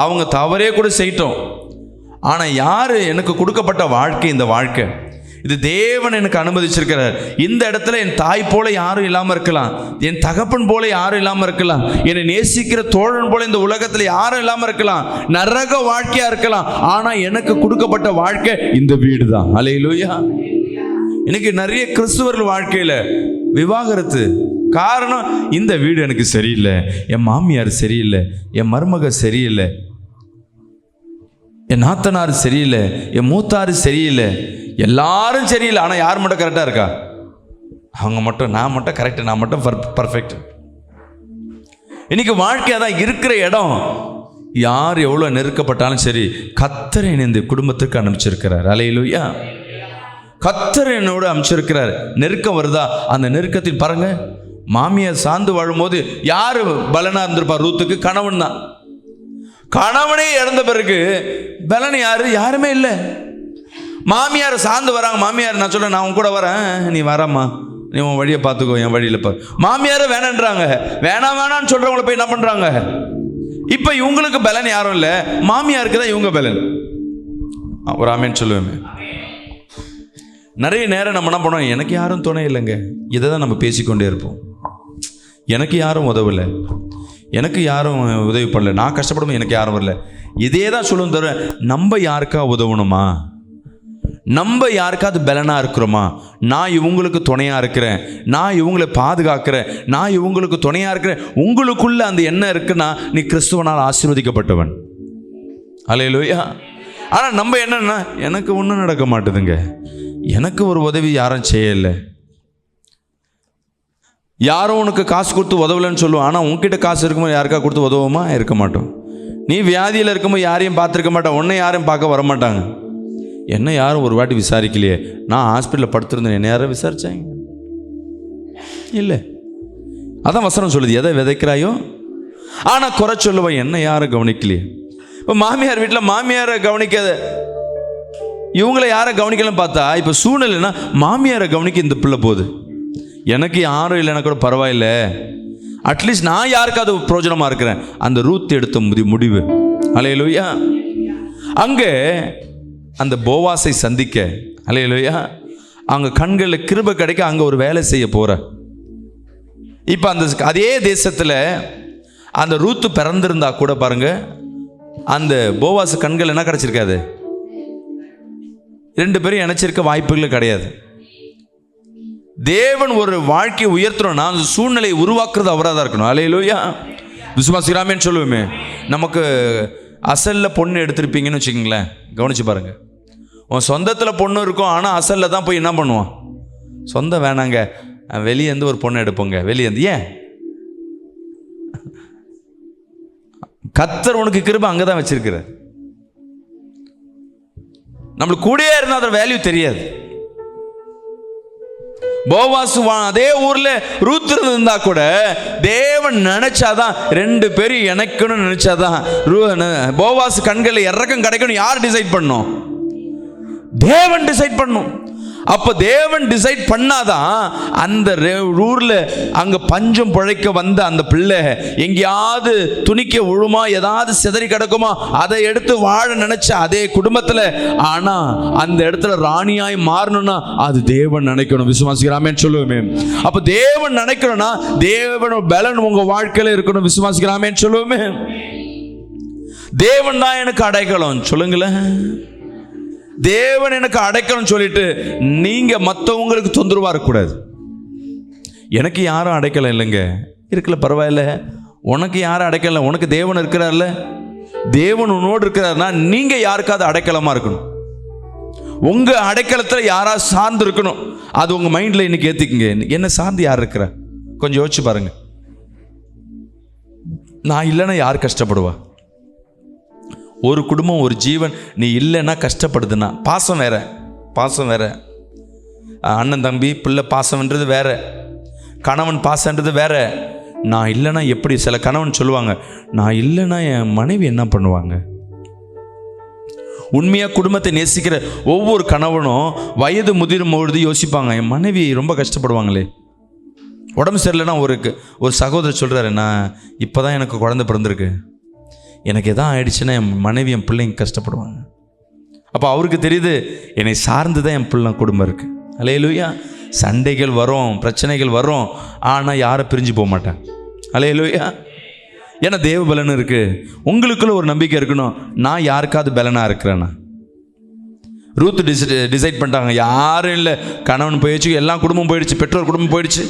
அவங்க தவறே கூட செய்யட்டும். ஆனால் யார் எனக்கு கொடுக்கப்பட்ட வாழ்க்கை, இந்த வாழ்க்கை இது தேவன் எனக்கு அனுமதிச்சிருக்கிறார். இந்த இடத்துல என் தாய் போல யாரும் இல்லாமல் இருக்கலாம், என் தகப்பன் போல யாரும் இல்லாமல் இருக்கலாம், என்னை நேசிக்கிற தோழன் போல இந்த உலகத்தில் யாரும் இல்லாமல் இருக்கலாம், நரக வாழ்க்கையா இருக்கலாம். ஆனால் எனக்கு கொடுக்கப்பட்ட வாழ்க்கை இந்த வீடு தான். அல்லேலூயா. இன்னைக்கு நிறைய கிறிஸ்துவர்கள் வாழ்க்கையில் விவாகரத்து. காரணம், இந்த வீடு எனக்கு சரியில்லை, என் மாமியார் சரியில்லை, என் மருமக சரியில்லை, என் நாத்தனார் சரியில்லை, என் மூத்தாரு சரியில்லை, எல்லாரும் சரியில்லை. ஆனால் யார் மட்டும் கரெக்டாக இருக்கா? அவங்க மட்டும், நான் மட்டும் கரெக்டு, நான் மட்டும் பர்ஃபெக்ட். இன்னைக்கு வாழ்க்கையாக தான் இருக்கிற இடம். யார் எவ்வளோ நெருக்கப்பட்டாலும் சரி, கர்த்தர் இந்த குடும்பத்துக்கு அனுப்பிச்சிருக்கிறார். அல்லேலூயா. கர்த்தர் என்னோட அனுப்பிச்சிருக்கிறார். நெருக்கம் வருதா? அந்த நெருக்கத்தில் பாருங்க, மாமியார் சார்ந்து வாழும்போது யாரு பலனா இருந்திருப்பார்? ரூத்துக்கு கணவன் தான். கணவனே இறந்த பிறகு பலன் யாருமே இல்லை. மாமியார் சார்ந்து வராங்க. மாமியார் நான் சொல்றேன், நான் உன் கூட வரேன், நீ வரம்மா, நீ உன் வழியை பார்த்துக்கோ, என் வழியில் பாரு. மாமியார வேணான்றாங்க. வேணான்னு சொல்றவங்கள போய் என்ன பண்றாங்க? இப்ப இவங்களுக்கு பலன் யாரும் இல்லை, மாமியாருக்கு தான் இவங்க பலன். ஒரு ஆமேன்னு சொல்லுவேன். நிறைய நேரம் நம்ம என்ன பண்ணுவோம்? எனக்கு யாரும் துணை இல்லைங்க, இதை தான் நம்ம பேசிக்கொண்டே இருப்போம். எனக்கு யாரும் உதவலை, எனக்கு யாரும் உதவி பண்ணல, நான் கஷ்டப்படும் எனக்கு யாரும் வரல, இதே தான் சொல்லுவோம். தவிர நம்ம யாருக்கா உதவணுமா? நம்ம யாருக்காவது பலனாக இருக்கிறோமா? நான் இவங்களுக்கு துணையாக இருக்கிறேன், நான் இவங்களை பாதுகாக்கிறேன், நான் இவங்களுக்கு துணையாக இருக்கிறேன். உங்களுக்குள்ள அந்த எண்ணம் இருக்குன்னா நீ கிறிஸ்துவனால் ஆசீர்வதிக்கப்பட்டவன். அல்லேலூயா. ஆனால் நம்ம என்னன்னா, எனக்கு ஒன்றும் நடக்க மாட்டுதுங்க, எனக்கு ஒரு உதவி யாரும் செய்யலை, யாரும் உனக்கு காசு கொடுத்து உதவலைன்னு சொல்லுவோம். ஆனால் உன்கிட்ட காசு இருக்கும்போது யாருக்கா கொடுத்து உதவுமா? இருக்க மாட்டோம். நீ வியாதியில் இருக்கும்போது யாரையும் பார்த்துருக்க மாட்டான், உன்னை யாரையும் பார்க்க வரமாட்டாங்க. என்ன யாரும் ஒரு வாட்டி விசாரிக்கலையே, நான் ஹாஸ்பிட்டலில் படுத்திருந்தேன், என்ன யாரும் விசாரிச்சாங்க? இல்லை. அதான் வசனம் சொல்லுது, எதை விதைக்கிறாயோ. ஆனால் குறை சொல்லுவேன், என்ன யாரும் கவனிக்கலையே. இப்போ மாமியார் வீட்டில் மாமியாரை கவனிக்காத, இவங்களை யாரை கவனிக்கலன்னு பார்த்தா இப்போ சூழ்நிலைன்னா மாமியாரை கவனிக்க இந்த பிள்ளை போகுது. எனக்கு யாரும் இல்லைன்னா கூட பரவாயில்லை, அட்லீஸ்ட் நான் யாருக்காவது பிரயோஜனமாக இருக்கிறேன். அந்த ரூத் எடுத்த முடிவு. அல்லேலூயா. அங்கே அந்த போவாசை சந்திக்க, அல்லேலூயா, அவங்க கண்களில் கிருபை கிடைக்க அங்கே ஒரு வேலை செய்ய போகிற. இப்போ அந்த அதே தேசத்தில் அந்த ரூத்து பிறந்திருந்தா கூட பாருங்க, அந்த போவாசு கண்கள் என்ன கிடைச்சிருக்காது? ரெண்டு பேரும் இணைச்சிருக்க வாய்ப்புகள் கிடையாது. தேவன் ஒரு வாழ்க்கையை உயர்த்தணும்னா அந்த சூழ்நிலையை உருவாக்குறது அவராக தான் இருக்கணும். அல்லேலூயா. விசுவாசிக்கிறாமேன்னு சொல்லுவோமே. நமக்கு அசலில் பொண்ணு எடுத்திருப்பீங்கன்னு வச்சுக்கிங்களேன், கவனிச்சு பாருங்க. உன் சொந்தத்தில் பொண்ணு இருக்கும், ஆனால் அசலில் தான் போய் என்ன பண்ணுவான்? சொந்தம் வேணாங்க, வெளியேந்து ஒரு பொண்ணு எடுப்போங்க. வெளியேந்து ஏன்? கர்த்தர் உனக்கு கிருபை அங்கே தான் வச்சிருக்கிற. நம்மளுக்கு கூடயே இருந்தால் அதோட வேல்யூ தெரியாது. போவாசு அதே ஊர்ல ரூத் இருந்தா கூட தேவன் நினைச்சாதான் 2 பேரும் இணைக்கணும்னு நினைச்சாதான் போவாசு கண்களில் இறக்கம் கிடைக்கணும். யார் டிசைட் பண்ணும்? தேவன் டிசைட் பண்ணும். அப்போ தேவன் டிசைட் பண்ணாதான் அந்த ஊர்ல அங்க பஞ்சம் பிழைக்க வந்த அந்த பிள்ளை எங்கேயாவது துணிக்க விழுமா, ஏதாவது சிதறி கிடக்குமா, அதை எடுத்து வாழ நினைச்ச அதே குடும்பத்துல, ஆனா அந்த இடத்துல ராணியாய் மாறணும்னா அது தேவன் நினைக்கணும். விசுவாசிக்கிறாமேன்னு சொல்லுவோமே. அப்ப தேவன் நினைக்கணும்னா தேவனோட பலன் உங்க வாழ்க்கையில இருக்கணும். விசுவாசிக்கிறாமேன்னு சொல்லுவோமே. தேவன் தான் எனக்கு அடைக்கலம் சொல்லுங்களேன். தேவன் எனக்கு அடைக்கலம் சொல்லிட்டு நீங்க மற்றவங்களுக்கு தொந்தரவா இருக்கக்கூடாது. எனக்கு யாரும் அடைக்கலம் இல்லைங்க, இருக்கல பரவாயில்ல, உனக்கு யாரும் அடைக்கல, உனக்கு தேவன் இருக்கிறார்ல, தேவன் உன்னோடு இருக்கிறார்னா நீங்க யாருக்காவது அடைக்கலமா இருக்கணும். உங்க அடைக்கலத்துல யாராவது சார்ந்து இருக்கணும். அது உங்க மைண்ட்ல இன்னைக்கு ஏத்திக்குங்க. என்ன சார்ந்து யார் இருக்கிற கொஞ்சம் யோசிச்சு பாருங்க. நான் இல்லைன்னா யார் கஷ்டப்படுவா? ஒரு குடும்பம், ஒரு ஜீவன் நீ இல்லைன்னா கஷ்டப்படுதுன்னா பாசம் வேற, பாசம் வேற. அண்ணன் தம்பி பிள்ளை பாசம்ன்றது வேற, கணவன் பாசம்ன்றது வேற. நான் இல்லைன்னா எப்படி, சில கணவன் சொல்லுவாங்க, நான் இல்லைன்னா என் மனைவி என்ன பண்ணுவாங்க? உண்மையாக குடும்பத்தை நேசிக்கிற ஒவ்வொரு கணவனும் வயது முதிரும் பொழுது யோசிப்பாங்க, என் மனைவி ரொம்ப கஷ்டப்படுவாங்களே. உடம்பு சரியில்லைன்னா ஒரு சகோதரர் சொல்கிறாரு, நான் இப்போ தான் எனக்கு குழந்தை பிறந்திருக்கு, எனக்கு எதாவது ஆயிடுச்சுன்னா என் மனைவி என் பிள்ளைங்க கஷ்டப்படுவாங்க. அப்போ அவருக்கு தெரியுது என்னை சார்ந்து தான் என் பிள்ளை குடும்பம் இருக்குது. அல்லேலூயா. சண்டைகள் வரும், பிரச்சனைகள் வரும், ஆனால் யாரை பிரிஞ்சு போக மாட்டேன். அல்லேலூயா. ஏன்னா தேவ பலன் இருக்குது. உங்களுக்குள்ள ஒரு நம்பிக்கை இருக்கணும், நான் யாருக்காவது பலனாக இருக்கிறேன்னா. ரூத் டிசைட் பண்ணிட்டாங்க, யாரும் இல்லை, கணவன் போயிடுச்சு, எல்லா குடும்பம் போயிடுச்சு, பெற்றோர் குடும்பம் போயிடுச்சு.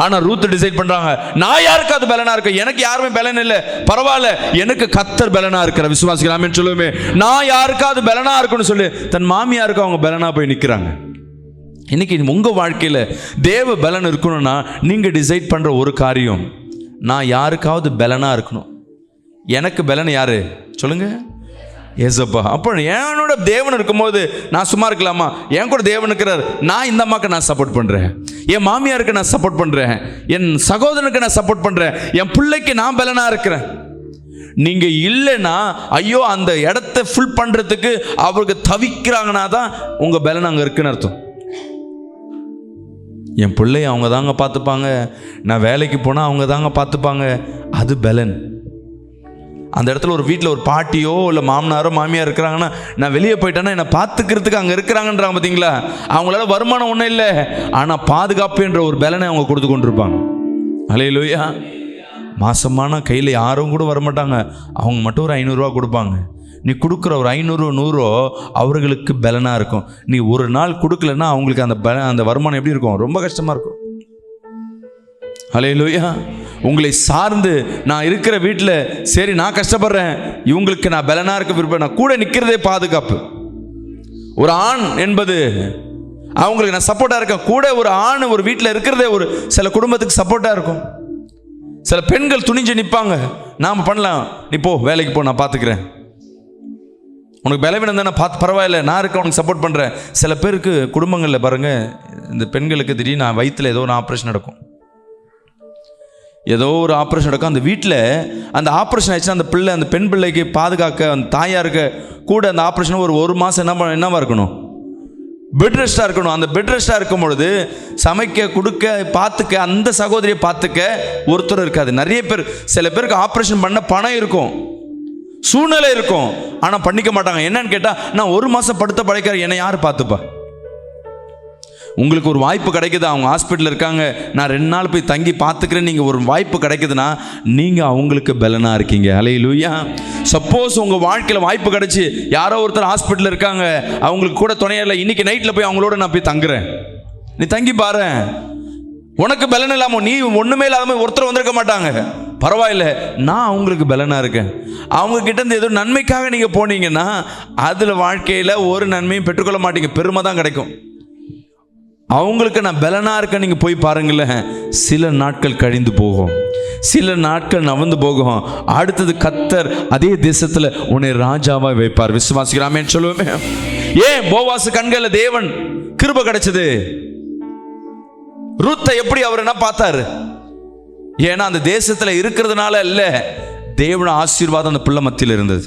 ஆனால் ரூத் டிசைட் பண்றாங்க, நான் யாருக்காவது பலனா இருக்கேன், எனக்கு யாருமே பலன் இல்லை, பரவாயில்ல, எனக்கு கர்த்தர் பலனா இருக்கிற. விசுவாசிக்கலாமே சொல்லுவேன். நான் யாருக்காவது பலனா இருக்குன்னு சொல்லி தன் மாமியாருக்கு அவங்க பலனா போய் நிற்கிறாங்க. இன்னைக்கு உங்க வாழ்க்கையில் தேவ பலன் இருக்கணும்னா நீங்க டிசைட் பண்ற ஒரு காரியம், நான் யாருக்காவது பலனா இருக்கணும். எனக்கு பலன் யாரு சொல்லுங்க? ஏசப்பா. அப்போ என்னோட தேவன் இருக்கும்போது நான் சும்மா இருக்கலாமா? என் கூட தேவன் இருக்கிறார், நான் இந்த அம்மாவுக்கு நான் சப்போர்ட் பண்ணுறேன், என் மாமியாருக்கு நான் சப்போர்ட் பண்ணுறேன், என் சகோதரனுக்கு நான் சப்போர்ட் பண்ணுறேன், என் பிள்ளைக்கு நான் பலனாக இருக்கிறேன். நீங்கள் இல்லைன்னா ஐயோ அந்த இடத்த ஃபுல் பண்ணுறதுக்கு அவருக்கு தவிக்கிறாங்கன்னா தான் உங்கள் பலன் அங்கே இருக்குன்னு அர்த்தம். என் பிள்ளைய அவங்க தாங்க பார்த்துப்பாங்க, நான் வேலைக்கு போனால் அவங்க தாங்க பார்த்துப்பாங்க, அது பலன். அந்த இடத்துல ஒரு வீட்டில் ஒரு பாட்டியோ இல்லை மாமனாரோ மாமியார் இருக்கிறாங்கன்னா, நான் வெளியே போயிட்டேன்னா என்னை பார்த்துக்கிறதுக்கு அங்கே இருக்கிறாங்கன்றாங்க. பார்த்தீங்களா? அவங்களால வருமானம் ஒன்றும் இல்லை, ஆனால் பாதுகாப்பு என்ற ஒரு பலனை அவங்க கொடுத்து கொண்டிருப்பாங்க. அல்லேலூயா. மாசமான கையில் யாரும் கூட வரமாட்டாங்க, அவங்க மட்டும் ஒரு 500 ரூபா கொடுப்பாங்க. நீ கொடுக்குற ஒரு 500 100 அவர்களுக்கு பலனாக இருக்கும். நீ ஒரு நாள் கொடுக்கலன்னா அவங்களுக்கு அந்த வருமானம் எப்படி இருக்கும்? ரொம்ப கஷ்டமாக இருக்கும். அல்லேலூயா. உங்களை சார்ந்து நான் இருக்கிற வீட்டில் சரி நான் கஷ்டப்படுறேன், இவங்களுக்கு நான் பலனாக இருக்க விருப்பம், நான் கூட நிற்கிறதே பாதுகாப்பு. ஒரு ஆண் என்பது அவங்களுக்கு நான் சப்போர்ட்டாக இருக்கேன். கூட ஒரு ஆண் ஒரு வீட்டில் இருக்கிறதே ஒரு சில குடும்பத்துக்கு சப்போர்ட்டாக இருக்கும். சில பெண்கள் துணிஞ்சு நிற்பாங்க, நாம் பண்ணலாம், நீ போ வேலைக்கு போ, நான் பார்த்துக்கிறேன், உனக்கு பலவீனம் தானே, பார்த்து பரவாயில்ல, நான் இருக்க உனக்கு சப்போர்ட் பண்ணுறேன். சில பேருக்கு குடும்பங்களில் பாருங்கள், இந்த பெண்களுக்கு திடீர்னு வயிற்றில் ஏதோ ஒரு ஆப்ரேஷன் நடக்கும், ஏதோ ஒரு ஆப்ரேஷன் நடக்கும். அந்த வீட்டில் அந்த ஆப்ரேஷன் ஆயிடுச்சுன்னா அந்த பிள்ளை, அந்த பெண் பிள்ளைக்கு பாதுகாக்க அந்த தாயாருக்கு கூட அந்த ஆப்ரேஷன் ஒரு மாதம் என்னவா இருக்கணும்? பெட் ரெஸ்ட்டாக இருக்கணும். அந்த பெட் ரெஸ்ட்டாக இருக்கும் பொழுது சமைக்க கொடுக்க பார்த்துக்க அந்த சகோதரியை பார்த்துக்க ஒருத்தர் இருக்காது. நிறைய பேர், சில பேருக்கு ஆப்ரேஷன் பண்ண பணம் இருக்கும், சூழ்நிலை இருக்கும், ஆனால் பண்ணிக்க மாட்டாங்க. என்னன்னு கேட்டால், நான் 1 மாதம் படுத்த படைக்கிற என்னை யார் பார்த்துப்பா? உங்களுக்கு ஒரு வாய்ப்பு கிடைக்குது, அவங்க ஹாஸ்பிட்டலில் இருக்காங்க, நான் 2 நாள் போய் தங்கி பார்த்துக்கிறேன், நீங்கள் ஒரு வாய்ப்பு கிடைக்குதுன்னா நீங்கள் அவங்களுக்கு பலனாக இருக்கீங்க. அல்லேலூயா. சப்போஸ் உங்கள் வாழ்க்கையில் வாய்ப்பு கிடைச்சி யாரோ ஒருத்தர் ஹாஸ்பிட்டலில் இருக்காங்க, அவங்களுக்கு கூட துணையில்லை, இன்றைக்கி நைட்டில் போய் அவங்களோட நான் போய் தங்குறேன், நீ தங்கி பாரு, உனக்கு பலன் இல்லாமல் நீ ஒன்றுமே இல்லாமல் ஒருத்தர் வந்திருக்க மாட்டாங்க, பரவாயில்ல, நான் அவங்களுக்கு பலனாக இருக்கேன். அவங்க கிட்டேருந்து ஏதோ நன்மைக்காக நீங்கள் போனீங்கன்னா அதில் வாழ்க்கையில் ஒரு நன்மையும் பெற்றுக்கொள்ள மாட்டீங்க, பெருமை தான் கிடைக்கும். அவங்களுக்கு நான் பலனாக இருக்கேன், நீங்கள் போய் பாருங்களேன், சில நாட்கள் கழிந்து போகும், சில நாட்கள் நவந்து போகும், அடுத்தது கர்த்தர் அதே தேசத்தில் உன்னை ராஜாவாக வைப்பார். விசுவாசிக்கிறாமேன்னு சொல்லுவேன். ஏன் போவாசு கண்களில் தேவன் கிருபை கிடைச்சது? ரூத்தை எப்படி அவர் என்ன பார்த்தாரு? ஏன்னா அந்த தேசத்துல இருக்கிறதுனால இல்ல, தேவன ஆசீர்வாதம் அந்த பிள்ளை மத்தியில் இருந்தது.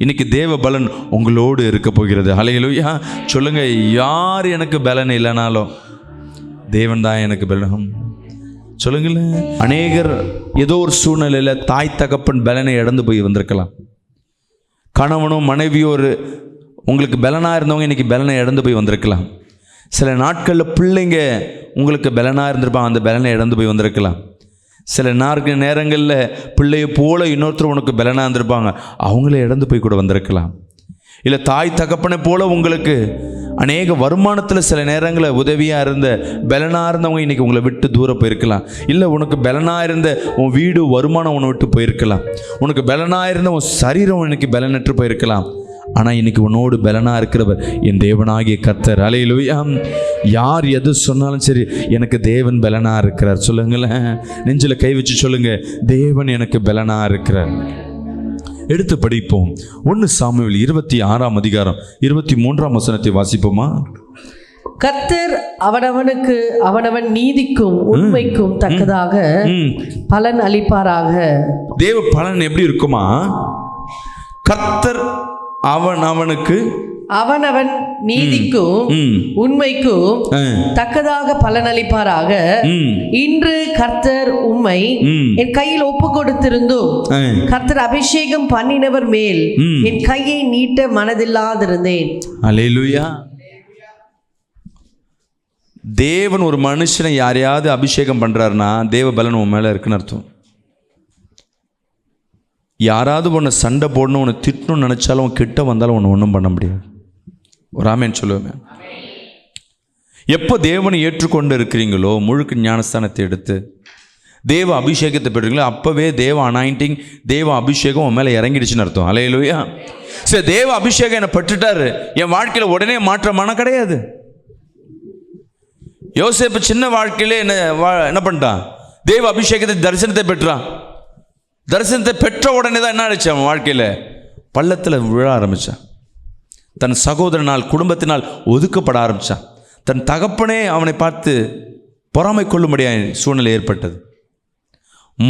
இன்னைக்கு தேவ பலன் உங்களோடு இருக்க போகிறது. ஹல்லேலூயா சொல்லுங்க. யார் எனக்கு பலன் இல்லைனாலும் தேவன் தான் எனக்கு பலன் சொல்லுங்களேன். அநேகர் ஏதோ ஒரு சூழ்நிலையில தாய் தகப்பன் பலனை இழந்து போய் வந்திருக்கலாம். கணவனும் மனைவியோ உங்களுக்கு பலனா இருந்தவங்க இன்னைக்கு பலனை இழந்து போய் வந்திருக்கலாம். சில நாட்களில் பிள்ளைங்க உங்களுக்கு பலனாக இருந்திருப்பாங்க, அந்த பலனை இழந்து போய் வந்திருக்கலாம். சில நேரங்களில் பிள்ளையை போல இன்னொருத்தர் உனக்கு பலனாக இருந்திருப்பாங்க, அவங்கள இழந்து போய் கூட வந்திருக்கலாம். இல்லை தாய் தகப்பனை போல உங்களுக்கு அநேக வருமானத்தில் சில நேரங்களில் உதவியாக இருந்த பலனாக இருந்தவங்க இன்றைக்கி உங்களை விட்டு தூரம் போயிருக்கலாம். இல்லை உனக்கு பலனாக இருந்த உன் வீடு வருமானம் உன்னை விட்டு போயிருக்கலாம். உனக்கு பலனாக இருந்த உன் சரீரம் இன்னைக்கு பலனற்று போயிருக்கலாம். ஆனால் இன்னைக்கு உன்னோடு பலனாக இருக்கிறவர் என் தேவனாகிய கர்த்தர். அல்லேலூயா. யார் எது சொன்னாலும் சரி, எனக்கு தேவன் பலனாக இருக்கிறார். சொல்லுங்களேன், நெஞ்சில் கை வச்சு சொல்லுங்க, தேவன் எனக்கு பலனாக இருக்கிறார். எடுத்து படிப்போம். 1 சாமுவேல் 26ஆம் அதிகாரம் 23ஆம் வசனத்தை வாசிப்போமா? கர்த்தர் அவனவனுக்கு அவனவன் நீதிக்கும் உண்மைக்கும் தக்கதாக பலன் அளிப்பாராக. தேவ பலன் எப்படி இருக்குமா? கர்த்தர் அவனவனுக்கு அவனவன் நீதிக்கும் உண்மைக்கும் தக்கதாக பலனளிப்பாராக. இன்று கர்த்தர் உம்மை என் கையில் ஒப்பு கொடுத்திருந்தும் கர்த்தர் அபிஷேகம் பண்ணினவர் மேல் என் கையை நீட்ட மனதில்லாதிருந்தேன். அல்லேலூயா. தேவன் ஒரு மனுஷனை யாரையாவது அபிஷேகம் பண்றாருன்னா தேவ பலன் உன் மேல இருக்குன்னு அர்த்தம். யாராவது உன்னை சண்டை போடணும், உன்னை திட்டணும்னு நினைச்சாலும் உன் கிட்ட வந்தாலும் உன்னை ஒன்றும் பண்ண முடியாது. ஒரு ஆமேன் சொல்லுவேன். எப்போ தேவனை ஏற்றுக்கொண்டு இருக்கிறீங்களோ, முழுக்க ஞானஸ்தானத்தை எடுத்து தேவ அபிஷேகத்தை பெறுறீங்களோ, அப்போவே தேவ அனாயிண்டிங், தேவ அபிஷேகம் உன் மேலே இறங்கிடுச்சுன்னு அர்த்தம். அல்லேலூயா. சரி, தேவ அபிஷேகம் என்னை பெற்றுட்டாரு, என் வாழ்க்கையில் உடனே மாற்றமான கிடையாது. யோசேப்பு சின்ன வாழ்க்கையிலே என்ன பண்ணிட்டான்? தேவ அபிஷேகத்தை தரிசனத்தை பெற்றான். தரிசனத்தை பெற்ற உடனே தான் என்ன ஆச்சு? அவன் வாழ்க்கையில் பள்ளத்தில் விழ ஆரம்பித்தான். தன் சகோதரனால் குடும்பத்தினால் ஒதுக்கப்பட ஆரம்பித்தான். தன் தகப்பனே அவனை பார்த்து பொறாமை கொள்ளும்படியாக சூழ்நிலை ஏற்பட்டது.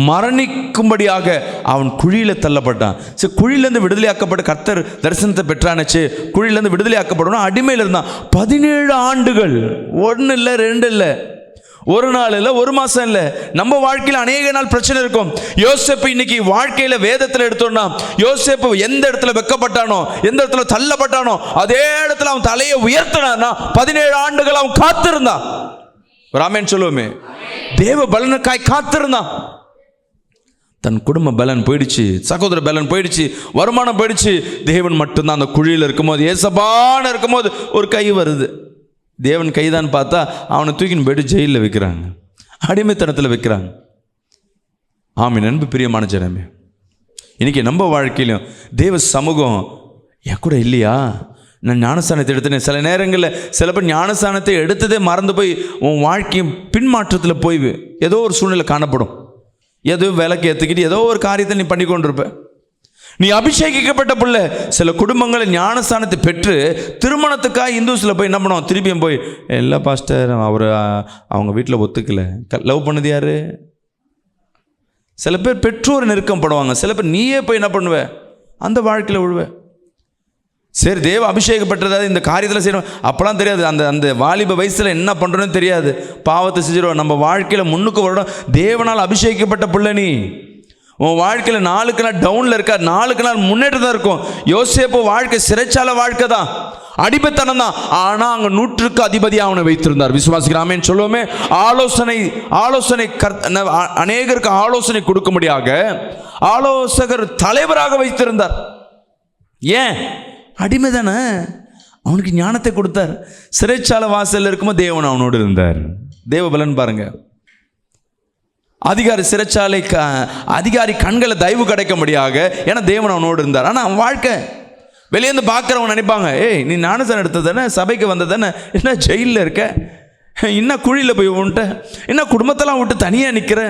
மரணிக்கும்படியாக அவன் குழியில் தள்ளப்பட்டான். சரி, குழியிலேருந்து விடுதலையாக்கப்பட்ட கர்த்தர் தரிசனத்தை பெற்றானச்சு. குழியிலேருந்து விடுதலையாக்கப்படணும், அடிமையில் இருந்தான் 17 ஆண்டுகள். 1 இல்லை 2 இல்லை, 1 நாள் இல்லை, 1 மாதம் இல்லை. நம்ம வாழ்க்கையில் அநேக நாள் பிரச்சனை இருக்கும். யோசேப்பு இன்னைக்கு வாழ்க்கையில் வேதத்தில் எடுத்தோம்னா, யோசேப்பு எந்த இடத்துல வெக்கப்பட்டானோ, எந்த இடத்துல தள்ளப்பட்டானோ, அதே இடத்துல அவன் தலையை உயர்த்தினான்னா 17 ஆண்டுகள் அவன் காத்திருந்தான். ராமேன் சொல்லுவோமே, தேவ பலனுக்காய் காத்திருந்தான். தன் குடும்ப பலன் போயிடுச்சு, சகோதர பலன் போயிடுச்சு, வருமானம் போயிடுச்சு. தேவன் மட்டும்தான் அந்த குழியில் இருக்கும்போது, ஏசபான இருக்கும்போது ஒரு கை வருது. தேவன் கைதான் பார்த்தா அவனை தூக்கின்னு போய்ட்டு ஜெயிலில் வைக்கிறாங்க, அடிமைத்தனத்தில் வைக்கிறாங்க. ஆமீன். அன்பு பிரியமான ஜனமே, இன்றைக்கி நம்ம வாழ்க்கையிலும் தேவ சமூகம் என் கூட இல்லையா? நான் ஞானஸ்தானத்தை எடுத்தேன். சில நேரங்களில் சில பேர் ஞானஸ்தானத்தை எடுத்ததே மறந்து போய் உன் வாழ்க்கையும் பின்மாற்றத்தில் போய் ஏதோ ஒரு சூழ்நிலை காணப்படும். ஏதோ விலைக்கு ஏற்றுக்கிட்டு ஏதோ ஒரு காரியத்தை நீ பண்ணி கொண்டிருப்ப. நீ அபிஷேகிக்கப்பட்ட பிள்ளை. சில குடும்பங்களை ஞானஸ்தானத்தை பெற்று திருமணத்துக்காக இந்துஸில் போய் என்ன பண்ணுவோம்? திருப்பியும் போய், இல்லை பாஸ்டர் அவங்க வீட்டில் ஒத்துக்கலை. லவ் பண்ணது யாரு? சில பேர் பெற்றோர் நெருக்கம் படுவாங்க. சில பேர் நீயே போய் என்ன பண்ணுவ? அந்த வாழ்க்கையில் விழுவ. சரி, தேவ அபிஷேகப்பட்டதாவது இந்த காரியத்தில் செய்யணும் அப்போலாம் தெரியாது. அந்த வாலிப வயசில் என்ன பண்ணுறோன்னு தெரியாது, பாவத்தை செஞ்சிடுவோம். நம்ம வாழ்க்கையில் முன்னுக்கு வரணும். தேவனால் அபிஷேகிக்கப்பட்ட பிள்ளை நீ. உன் வாழ்க்கையில் 4 நாள் டவுனில் இருக்கா, 4 நாள் முன்னேற்றம் தான் இருக்கும். யோசேப்பு வாழ்க்கை சிறைச்சாலை வாழ்க்கை தான், அடிமைத்தனம் தான். ஆனால் அங்கே 100க்கு அதிபதியாக அவனை வைத்திருந்தார். விசுவாசிக்கிறாமேன்னு சொல்லுவோமே. ஆலோசனை அநேகருக்கு ஆலோசனை கொடுக்கும்படியாக ஆலோசகர் தலைவராக வைத்திருந்தார். ஏன்? அடிமை தானே, அவனுக்கு ஞானத்தை கொடுத்தார். சிறைச்சாலை வாசலில் இருக்கும்போது தேவன் அவனோடு இருந்தார். தேவ பலன் பாருங்க. அதிகாரி கண்களை தயவு கிடைக்கும்படியாக, ஏன்னா தேவன் அவனோடு இருந்தார். ஆனால் அவன் வாழ்க்கை வெளியேந்து பார்க்குறவங்க நினைப்பாங்க, ஏய் நீ ஞானஸ்தானம் எடுத்தது தானே, சபைக்கு வந்தது தானே, என்ன ஜெயிலில் இருக்க, இன்னும் குழியில் போய் விட்ட, இன்னும் குடும்பத்தெல்லாம் விட்டு தனியாக நிற்கிற,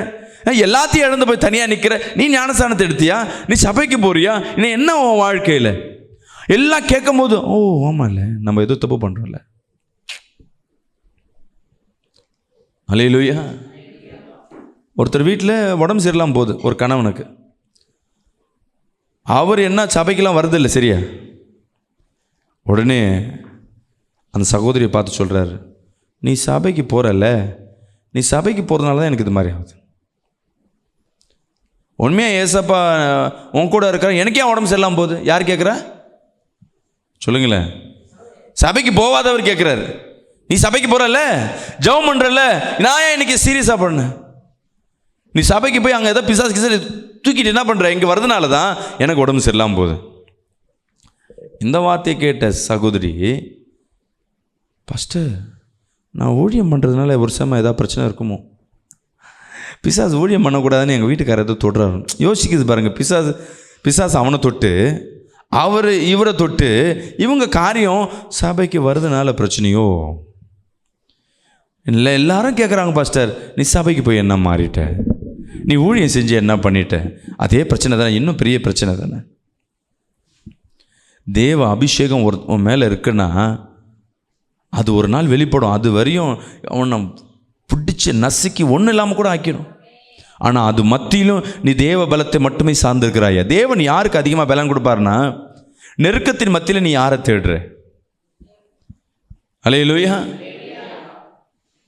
எல்லாத்தையும் இழந்து போய் தனியாக நிற்கிற, நீ ஞானஸ்தானத்தை எடுத்தியா, நீ சபைக்கு போறியா, இன்னும் என்ன உன் வாழ்க்கையில் எல்லாம் கேட்கும் போது, ஓ ஆமாம் இல்லை நம்ம எதுவும் தப்பு பண்ணுறோம்ல. அல்லேலூயா. ஒருத்தர் வீட்டில் உடம்பு சரியில்லாமல் போகுது, ஒரு கணவனுக்கு. அவர் என்ன சபைக்கெல்லாம் வருதில்லை, சரியா? உடனே அந்த சகோதரியை பார்த்து சொல்கிறாரு, நீ சபைக்கு போகிறல்ல, நீ சபைக்கு போகிறதுனால தான் எனக்கு இது மாதிரி ஆகுது. உண்மையாக ஏசப்பா உன் கூட இருக்கிற, எனக்கே உடம்பு சரியில்லாமல் போகுது. யார் கேட்குறா சொல்லுங்களேன்? சபைக்கு போகாதவர் கேட்குறாரு. நீ சபைக்கு போகிறல்ல, ஜெபம் பண்ணுறல்ல, நான் ஏன் இன்னைக்கு சீரியஸாக பண்ணேன்? நீ சபைக்கு போய் அங்கே ஏதோ பிசாசு கிசாசு தூக்கிட்டு என்ன பண்ணுற? இங்கே வரதுனால தான் எனக்கு உடம்பு சரியில்லாமல் போகுது. இந்த வார்த்தையை கேட்ட சகோதரி, ஃபஸ்ட்டு நான் ஊழியம் பண்ணுறதுனால ஒரு சமயம் ஏதாவது பிரச்சனை இருக்குமோ, பிசாசு ஊழியம் பண்ணக்கூடாதுன்னு எங்கள் வீட்டுக்காரர் ஏதோ தொடுறாரு. யோசிக்குது பாருங்கள். பிசாசு அவனை தொட்டு, அவர் இவரை தொட்டு, இவங்க காரியம் சபைக்கு வருதுனால பிரச்சனையோ இல்லை. எல்லாரும் கேட்குறாங்க, பாஸ்டர் நீ சபைக்கு போய் என்ன மாறிட்ட, நீ ஊழியம் செஞ்சு என்ன பண்ணிட்ட? அதே பிரச்சனை தானே, இன்னும் பெரிய பிரச்சனை தானே. தேவ அபிஷேகம் ஒரு மேலே இருக்குன்னா அது ஒரு நாள் வெளிப்படும். அது வரையும் அவனை பிடிச்சி நசுக்கி ஒன்றும் இல்லாமல் கூட ஆக்கிடும். ஆனால் அது மத்தியிலும் நீ தேவ பலத்தை மட்டுமே சார்ந்திருக்கிறாயா? தேவன் யாருக்கு அதிகமாக பலம் கொடுப்பாருன்னா, நெருக்கத்தின் மத்தியில் நீ யாரை தேடுற? அல்லேலூயா.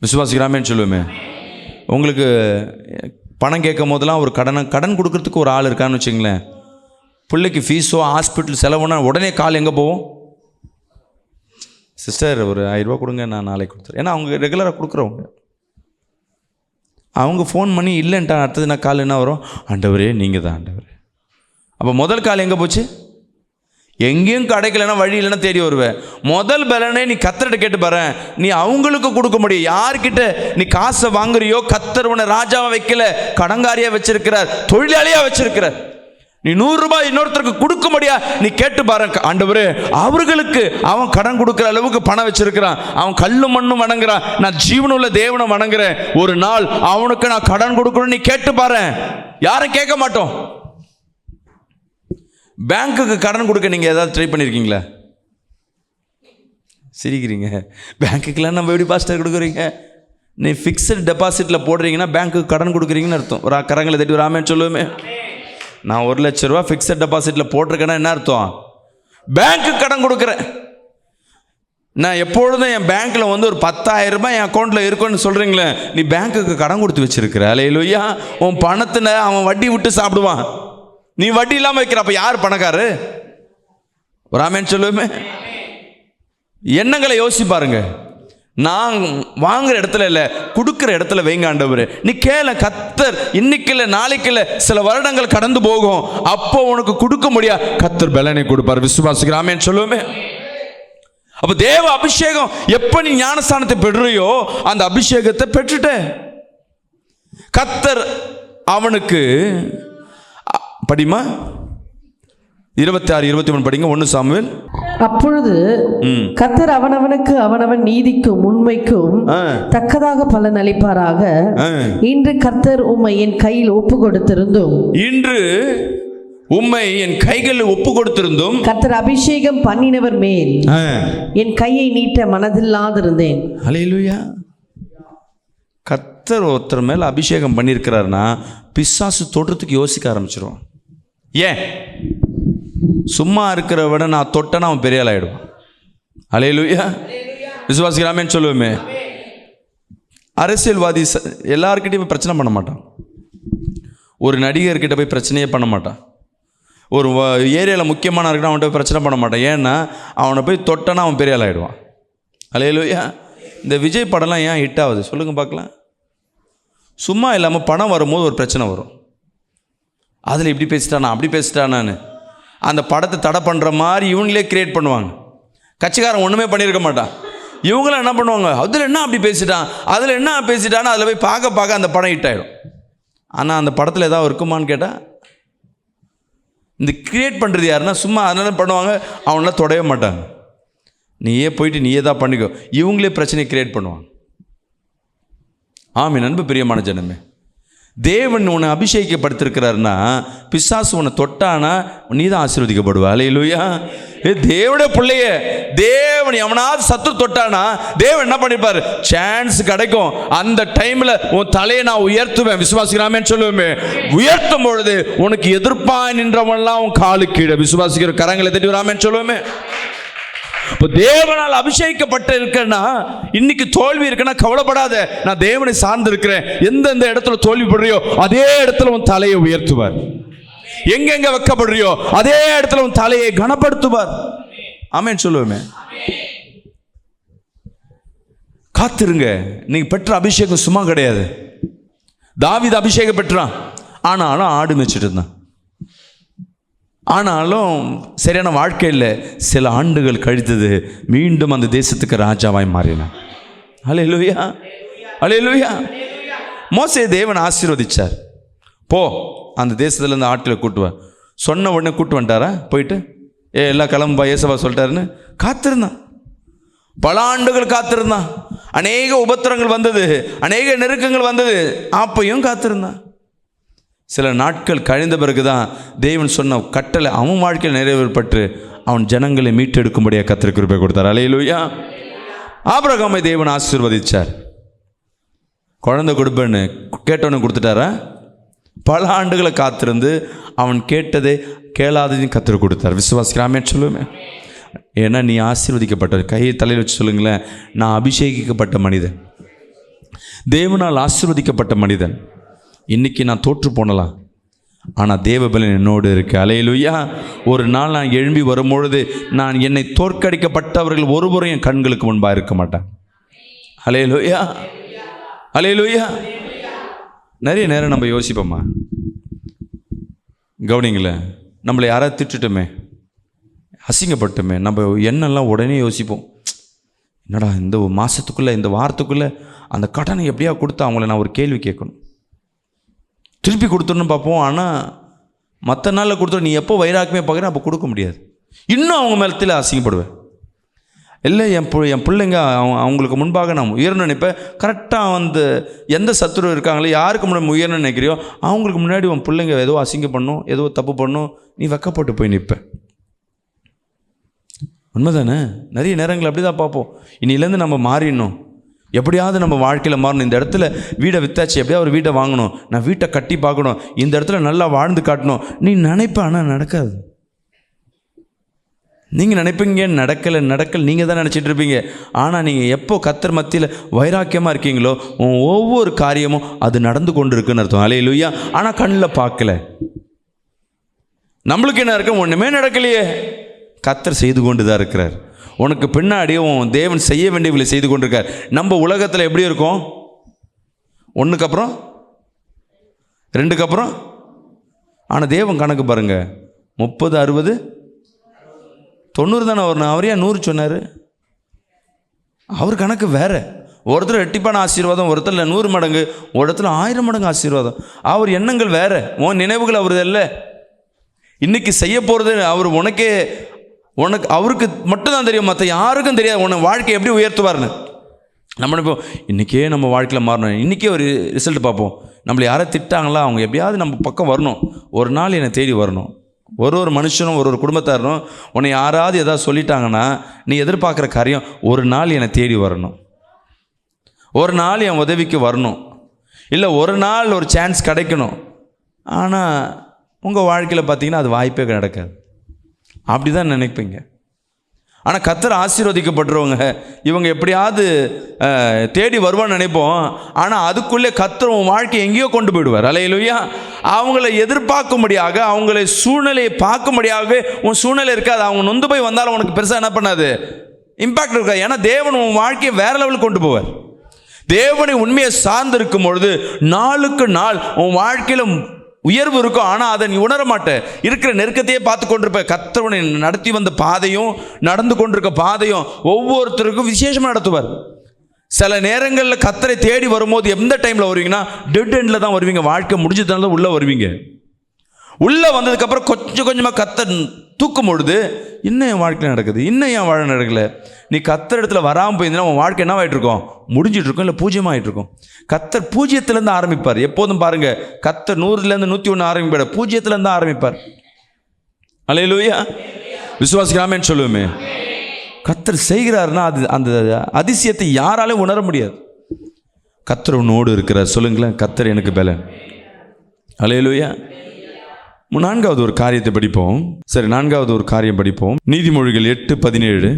விசுவாசிக்கிறாமேன்னு சொல்லுவோமே. உங்களுக்கு பணம் கேட்கும் போதெல்லாம் ஒரு கடன் கொடுக்கறதுக்கு ஒரு ஆள் இருக்கான்னு வச்சுங்களேன். பிள்ளைக்கு ஃபீஸோ ஹாஸ்பிட்டல் செலவுனா உடனே கால் எங்கே போவோம்? சிஸ்டர் ஒரு 1000 ரூபா கொடுங்க, நான் நாளைக்கு கொடுத்துறேன். ஏன்னா அவங்க ரெகுலராக கொடுக்குறவங்க. அவங்க ஃபோன் பண்ணி இல்லைன்ட்டா அடுத்தது நான் கால் என்ன வரும்? ஆண்டவரே நீங்கள் தான் ஆண்டவரே. அப்போ முதல் கால் எங்கே போச்சு? எங்கேயும் கிடைக்கலன்னா வழி இல்லைன்னா தேடி வருவேன். முதல் பலனே நீ கத்தர்கிட்ட கேட்டு பாரு. நீ அவங்களுக்கு கொடுக்க முடியும். யார்கிட்ட நீ காசை வாங்குறியோ, கத்தர் உன்னை ராஜாவை வைக்கல, கடங்காரியாக வச்சிருக்கிறார், தொழிலாளியாக வச்சிருக்கிறார். நீ 100 ரூபாய் இன்னொருத்தருக்கு கொடுக்க முடியா, நீ கேட்டு பாரு. ஆண்டவரே அவர்களுக்கு அவன் கடன் கொடுக்குற அளவுக்கு பணம் வச்சிருக்கிறான், அவன் கல்லு மண்ணும் வணங்குறான், நான் ஜீவனுள்ள தேவனை வணங்குறேன், ஒரு நாள் அவனுக்கு நான் கடன் கொடுக்கணும். நீ கேட்டு பாரு. யாரும் கேட்க மாட்டோம். பேங்க்குக்கு கடன் கொடுக்க நீங்கள் ஏதாவது ட்ரை பண்ணியிருக்கீங்களா? சிரிக்கிறீங்க. பேங்க்குக்கெலாம் நம்ம எப்படி பாஸ்டர் கொடுக்குறீங்க? நீ ஃபிக்ஸட் டெபாசிட்டில் போடுறீங்கன்னா பேங்க்குக்கு கடன் கொடுக்குறீங்கன்னு அர்த்தம். ஒரு கரங்களை தட்டி ஒரு ஆமேன்னு சொல்லுவோமே. நான் 1 லட்ச ரூபா ஃபிக்ஸட் டெபாசிட்டில் போட்டிருக்கேன்னா என்ன அர்த்தம்? பேங்க்குக்கு கடன் கொடுக்குறேன். நான் எப்பொழுதும் என் பேங்க்கில் ஒரு 10,000 ரூபாய் என் அக்கௌண்ட்டில் இருக்குன்னு சொல்கிறீங்களே, நீ பேங்க்குக்கு கடன் கொடுத்து வச்சிருக்கிற. அல்லேலூயா. உன் பணத்தை அவன் வட்டி விட்டு சாப்பிடுவான், நீ வட்டி இல்லாமல் வைக்கிற. அப்போ யார் பணக்காரு? ஒரு ஆமேன்னு சொல்லுவோமே. எண்ணங்களை யோசி பாருங்க. நான் வாங்குற இடத்துல இல்லை, கொடுக்குற இடத்துல வைங்க ஆண்டவரே. நீ கேள, கத்தர் இன்னைக்கு இல்லை நாளைக்கு இல்லை, சில வருடங்கள் கடந்து போகும், அப்போ உனக்கு கொடுக்க முடியா, கத்தர் பலனை கொடுப்பார். விசுவாசிக்கிறாமேன்னு சொல்லுவோமே. அப்போ தேவ அபிஷேகம் எப்போ நீ ஞானஸ்தானத்தை பெறுறியோ அந்த அபிஷேகத்தை பெற்றுட்ட. கத்தர் அவனுக்கு படிமா 26, 23 படிங்க. 1 சாமுவேல். அப்பொழுது கர்த்தர் அவனவனுக்கு அவனவன் நீதிக்கும் உண்மைக்கும் தக்கதாக பலன் அளிப்பாராக. இன்று கர்த்தர் உம்மை என் கையில் ஒப்பு கொடுத்திருந்தும், இன்று உம்மை என் கைகளில் ஒப்பு கொடுத்திருந்தும், கர்த்தர் அபிஷேகம் பண்ணினவர் மேல் என் கையை நீட்ட மனதில்லாதிருந்தேன். அல்லேலூயா. கர்த்தர் ஒருத்தர் மேல் அபிஷேகம் பண்ணியிருக்கிறாருன்னா பிசாசு தொடுறதுக்கு யோசிக்க ஆரம்பிச்சிருவான். ஏன்? சும்மா இருக்கிற விட நான் தொட்டனா அவன் பெரிய ஆள் ஆகிடுவான். அல்லேலூயா. விசுவாசிக்கிறாமேன்னு சொல்லுவோமே. அரசியல்வாதி எல்லாருக்கிட்டையும் பிரச்சனை பண்ண மாட்டான். ஒரு நடிகர்கிட்ட போய் பிரச்சனையே பண்ண மாட்டான். ஒரு ஏரியாவில் முக்கியமான இருக்குன்னா அவன்கிட்ட போய் பிரச்சனை பண்ண மாட்டான். ஏன்னா அவனை போய் தொட்டனா அவன் பெரிய ஆள் ஆகிடுவான். அல்லேலூயா. இந்த விஜய் படம்லாம் ஏன் ஹிட் ஆகுது சொல்லுங்கள் பார்க்கலாம்? சும்மா இல்லாமல் பணம் வரும்போது ஒரு பிரச்சனை வரும். அதில் இப்படி பேசிட்டானா அப்படி பேசிட்டானான்னு அந்த படத்தை தடை பண்ணுற மாதிரி இவங்களே கிரியேட் பண்ணுவாங்க. கட்சிக்காரன் ஒன்றுமே பண்ணியிருக்க மாட்டான். இவங்களும் என்ன பண்ணுவாங்க, அதில் என்ன அப்படி பேசிட்டான், அதில் என்ன பேசிட்டான்னு அதில் போய் பார்க்க அந்த படம் ஹிட் ஆகிடும். ஆனால் அந்த படத்தில் ஏதாவது இருக்குமான்னு கேட்டால், இந்த கிரியேட் பண்ணுறது யாருன்னா சும்மா அதனால பண்ணுவாங்க, அவங்களாம் தொடவே மாட்டாங்க. நீயே போயிட்டு நீயே தான் பண்ணிக்கோ, இவங்களே பிரச்சனையை கிரியேட் பண்ணுவாங்க. ஆமீன். அன்பு பிரியமான ஜனமே, தேவன் உன்னை அபிஷேகப்படுத்திருக்கிறாருன்னா பிசாசு உன்னை தொட்டானா நீ தான் ஆசீர்வதிக்கப்படுவ. அல்லேலூயா. தேவனுடைய பிள்ளைய தேவன் எவனாவது சத்து தொட்டானா தேவன் என்ன பண்ணிருப்பாரு, சான்ஸ் கிடைக்கும். அந்த டைம்ல உன் தலையை நான் உயர்த்துவேன், விசுவாசிக்கிறாமேன்னு சொல்லுவேன். உயர்த்தும் பொழுது உனக்கு எதிர்ப்பாய் நின்றவன்லாம் உன் காலு கீழே. விசுவாசிக்கிற கரங்களை தட்டி வராமேன்னு சொல்லுவேன். இப்போ தேவனால் அபிஷேகிக்கப்பட்ட இருக்கேன்னா, இன்னைக்கு தோல்வி இருக்குன்னா கவலைப்படாத, நான் தேவனை சார்ந்து இருக்கிறேன். எந்தெந்த இடத்துல தோல்வி படுறியோ அதே இடத்துல உன் தலையை உயர்த்துவார். எங்கெங்க வைக்கப்படுறியோ அதே இடத்துல உன் தலையை கனப்படுத்துவார். ஆமென் சொல்லுவேன். காத்திருங்க. நீங்க பெற்ற அபிஷேகம் சும்மா கிடையாது. தாவீது அபிஷேகம் பெற்றான், ஆனாலும் ஆடு மேய்ச்சிட்டு இருந்தான். ஆனாலும் சரியான வாழ்க்கையில் சில ஆண்டுகள் கழித்தது, மீண்டும் அந்த தேசத்துக்கு ராஜாவாய் மாறினான். அல்லேலூயா, அல்லேலூயா. மோசே தேவன் ஆசீர்வதிச்சார். போ அந்த தேசத்துல இருந்து ஆட்களை கூட்டுவா. சொன்ன உடனே கூட்டு வந்துட்டாரா? போயிட்டு எல்லாம் கிளம்பா ஏசவா சொல்லிட்டாருன்னு காத்திருந்தான். பல ஆண்டுகள் காத்திருந்தான். அநேக உபத்திரங்கள் வந்தது, அநேக நெருக்கங்கள் வந்தது, அப்பையும் காத்திருந்தான். சில நாட்கள் கழிந்த பிறகுதான் தேவன் சொன்ன கட்டளை அவன் வாழ்க்கையில் நிறைவேறப்பட்டு அவன் ஜனங்களை மீட்டெடுக்கும்படியாக கர்த்தர் கிருபை கொடுத்தார். அல்லேலூயா. ஆபிரகாமை தேவன் ஆசீர்வதிச்சார். குழந்தை கொடுப்பேன்னு கேட்டவனு கொடுத்துட்டாரா? பல ஆண்டுகளை காத்திருந்து அவன் கேட்டதை கேளாததையும் கர்த்தர் கொடுத்தார். விசுவாசிக்கிறாமே சொல்லுவேன். ஏன்னா நீ ஆசீர்வதிக்கப்பட்ட, கையை தலையில் வச்சு சொல்லுங்களேன், நான் அபிஷேகிக்கப்பட்ட மனிதன், தேவனால் ஆசீர்வதிக்கப்பட்ட மனிதன். இன்னைக்கு நான் தோற்று போனலாம், ஆனால் தேவபலன் என்னோடு இருக்கு. அல்லேலூயா. ஒரு நாள் நான் எழும்பி வரும்பொழுது நான் என்னை தோற்கடிக்கப்பட்டவர்கள் ஒருவரும் என் கண்களுக்கு முன்பாக இருக்க மாட்டேன். அல்லேலூயா, அல்லேலூயா. நிறைய நேரம் நம்ம யோசிப்போம்மா, கவனிங்களேன், நம்மளை யாராவது திட்டுட்டோமே, அசிங்கப்பட்டுமே, நம்ம என்னெல்லாம் உடனே யோசிப்போம். என்னடா இந்த மாதத்துக்குள்ளே இந்த வாரத்துக்குள்ளே அந்த கடனை எப்படியா கொடுத்தா அவங்கள நான் ஒரு கேள்வி கேட்கணும், திருப்பி கொடுத்துடணும் பார்ப்போம். ஆனால் மற்ற நாளில் கொடுத்துட நீ எப்போ வைராக்கியமே பார்க்குறேன் அப்போ கொடுக்க முடியாது. இன்னும் அவங்க மேலத்தில் அசிங்கப்படுவேன். இல்லை என் பிள்ளைங்க அவங்களுக்கு முன்பாக நான் உயர்ந்து நினைப்பேன். கரெக்டாக வந்து எந்த சத்துரு இருக்காங்களோ யாருக்கு முன்னாடி உயர்ந்து நினைக்கிறியோ அவங்களுக்கு முன்னாடி உன் பிள்ளைங்க ஏதோ அசிங்கம் பண்ணும், ஏதோ தப்பு பண்ணும், நீ வெக்கப்பட்டு போய் நிற்பேன். உண்மைதானே? நிறைய நேரங்கள் அப்படி தான் பார்ப்போம். இன்னிலேருந்து நம்ம மாறிடணும், எப்படியாவது நம்ம வாழ்க்கையில் மாறணும். இந்த இடத்துல வீடை வித்தாச்சு, எப்படியாவது ஒரு வீட்டை வாங்கணும், நான் வீட்டை கட்டி பார்க்கணும், இந்த இடத்துல நல்லா வாழ்ந்து காட்டணும் நீ நினைப்ப. ஆனால் நடக்காது. நீங்கள் நினைப்பீங்க நடக்கலை நீங்கள் தான் நினச்சிட்டு இருப்பீங்க. ஆனால் நீங்கள் எப்போ கர்த்தர் மத்தியில் வைராக்கியமாக இருக்கீங்களோ ஒவ்வொரு காரியமும் அது நடந்து கொண்டு இருக்குன்னு அர்த்தம். அல்லேலூயா. ஆனால் கண்ணில் பார்க்கல. நம்மளுக்கு என்ன இருக்கு? ஒன்றுமே நடக்கலையே. கர்த்தர் செய்து கொண்டு தான் இருக்கிறார். உனக்கு பின்னாடி உன் தேவன் செய்ய வேண்டியவங்களை செய்து கொண்டிருக்கார். நம்ம உலகத்தில் எப்படி இருக்கும்? 1க்கு அப்புறம் 2க்கு அப்புறம். ஆனால் தேவன் கணக்கு பாருங்க, 30 60 90 தானே வரணும். அவரையா 100 சொன்னார்? அவர் கணக்கு வேற. ஒருத்தர் ரெட்டிப்பான ஆசீர்வாதம், ஒருத்தர் 100 மடங்கு, ஒரு இடத்துல 1000 மடங்கு ஆசீர்வாதம். அவர் எண்ணங்கள் வேற, உன் நினைவுகள் அவரது இல்லை. இன்னைக்கு செய்ய போகிறது அவர் உனக்கு அவருக்கு மட்டும்தான் தெரியும், மற்ற யாருக்கும் தெரியாது உன்னை வாழ்க்கை எப்படி உயர்த்துவார்னு. நம்ம நினைப்போம் இன்றைக்கே நம்ம வாழ்க்கையில் மாறணும், இன்றைக்கே ஒரு ரிசல்ட் பார்ப்போம். நம்மளை யாரை திட்டாங்களா அவங்க எப்படியாவது நம்ம பக்கம் வரணும், ஒரு நாள் என்னை தேடி வரணும். ஒரு மனுஷனும் ஒரு குடும்பத்தாரனும் உன்னை யாராவது எதாவது சொல்லிட்டாங்கன்னா நீ எதிர்பார்க்குற காரியம் ஒரு நாள் என்னை தேடி வரணும், ஒரு நாள் என் உதவிக்கு வரணும், இல்லை ஒரு நாள் ஒரு சான்ஸ் கிடைக்கணும். ஆனால் உங்கள் வாழ்க்கையில் பார்த்தீங்கன்னா அது வாய்ப்பே நடக்காது. அப்படி தான் நினைப்பீங்க. ஆனால் கர்த்தர் ஆசீர்வதிக்கப்பட்டுருவங்க இவங்க எப்படியாவது தேடி வருவான்னு நினைப்போம். ஆனால் அதுக்குள்ளே கர்த்தர் உன் வாழ்க்கையை எங்கேயோ கொண்டு போயிடுவார். அல்லேலூயா. அவங்கள எதிர்பார்க்கும்படியாக, அவங்களை சூழ்நிலையை பார்க்கும்படியாக உன் சூழ்நிலை இருக்காது. அவங்க நொந்து போய் வந்தாலும் உனக்கு பெருசாக என்ன பண்ணாது, இம்பேக்ட் இருக்காது. ஏன்னா தேவன் உன் வாழ்க்கையை வேற லெவலுக்கு கொண்டு போவார். தேவனை உண்மையை சார்ந்து இருக்கும் பொழுது நாளுக்கு நாள் உன் வாழ்க்கையில் உயர்வு இருக்கும். ஆனால் அதை நீ உணர மாட்ட. இருக்கிற நெருக்கத்தையே பார்த்து கொண்டிருப்ப. கர்த்தர் நடத்தி வந்த பாதையும் நடந்து கொண்டிருக்க பாதையும் ஒவ்வொருத்தருக்கும் விசேஷமாக நடத்துவார். சில நேரங்களில் கர்த்தரை தேடி வரும்போது எந்த டைமில் வருவீங்கன்னா டெட் எண்டில் தான் வருவீங்க. வாழ்க்கை முடிஞ்சதுனால தான் உள்ளே வருவீங்க. உள்ளே வந்ததுக்கப்புறம் கொஞ்சம் கொஞ்சமாக கர்த்தர் தூக்கும் பொழுது இன்னும் என் வாழ்க்கையில் நடக்குது, இன்னும் என் வாழ நடக்கலை. நீ கர்த்தர் இடத்துல வராமல் போயிருந்தீங்கன்னா உன் வாழ்க்கை என்ன ஆகிட்டு இருக்கும்? முடிஞ்சிட்ருக்கும், இல்லை பூஜ்யமாகிட்டு இருக்கும். கர்த்தர் பூஜ்யத்திலேருந்து ஆரம்பிப்பார். எப்போதும் பாருங்கள், கர்த்தர் 100லேருந்து 101 ஆரம்பிப்பார், பூஜ்யத்திலேருந்து ஆரம்பிப்பார். அல்லேலூயா. விசுவாசிக்கலாமேன்னு சொல்லுவோமே. கர்த்தர் செய்கிறாருன்னா அது அந்த அதிசயத்தை யாராலும் உணர முடியாது. கர்த்தர் உன்னோடு இருக்கிறார். சொல்லுங்களேன், கர்த்தர் எனக்கு பலன். அல்லேலூயா. நான்காவது ஒரு காரியத்தை படிப்போம். சரி, நான்காவது ஒரு காரியம் படிப்போம். நீதிமொழிகள் 8:17.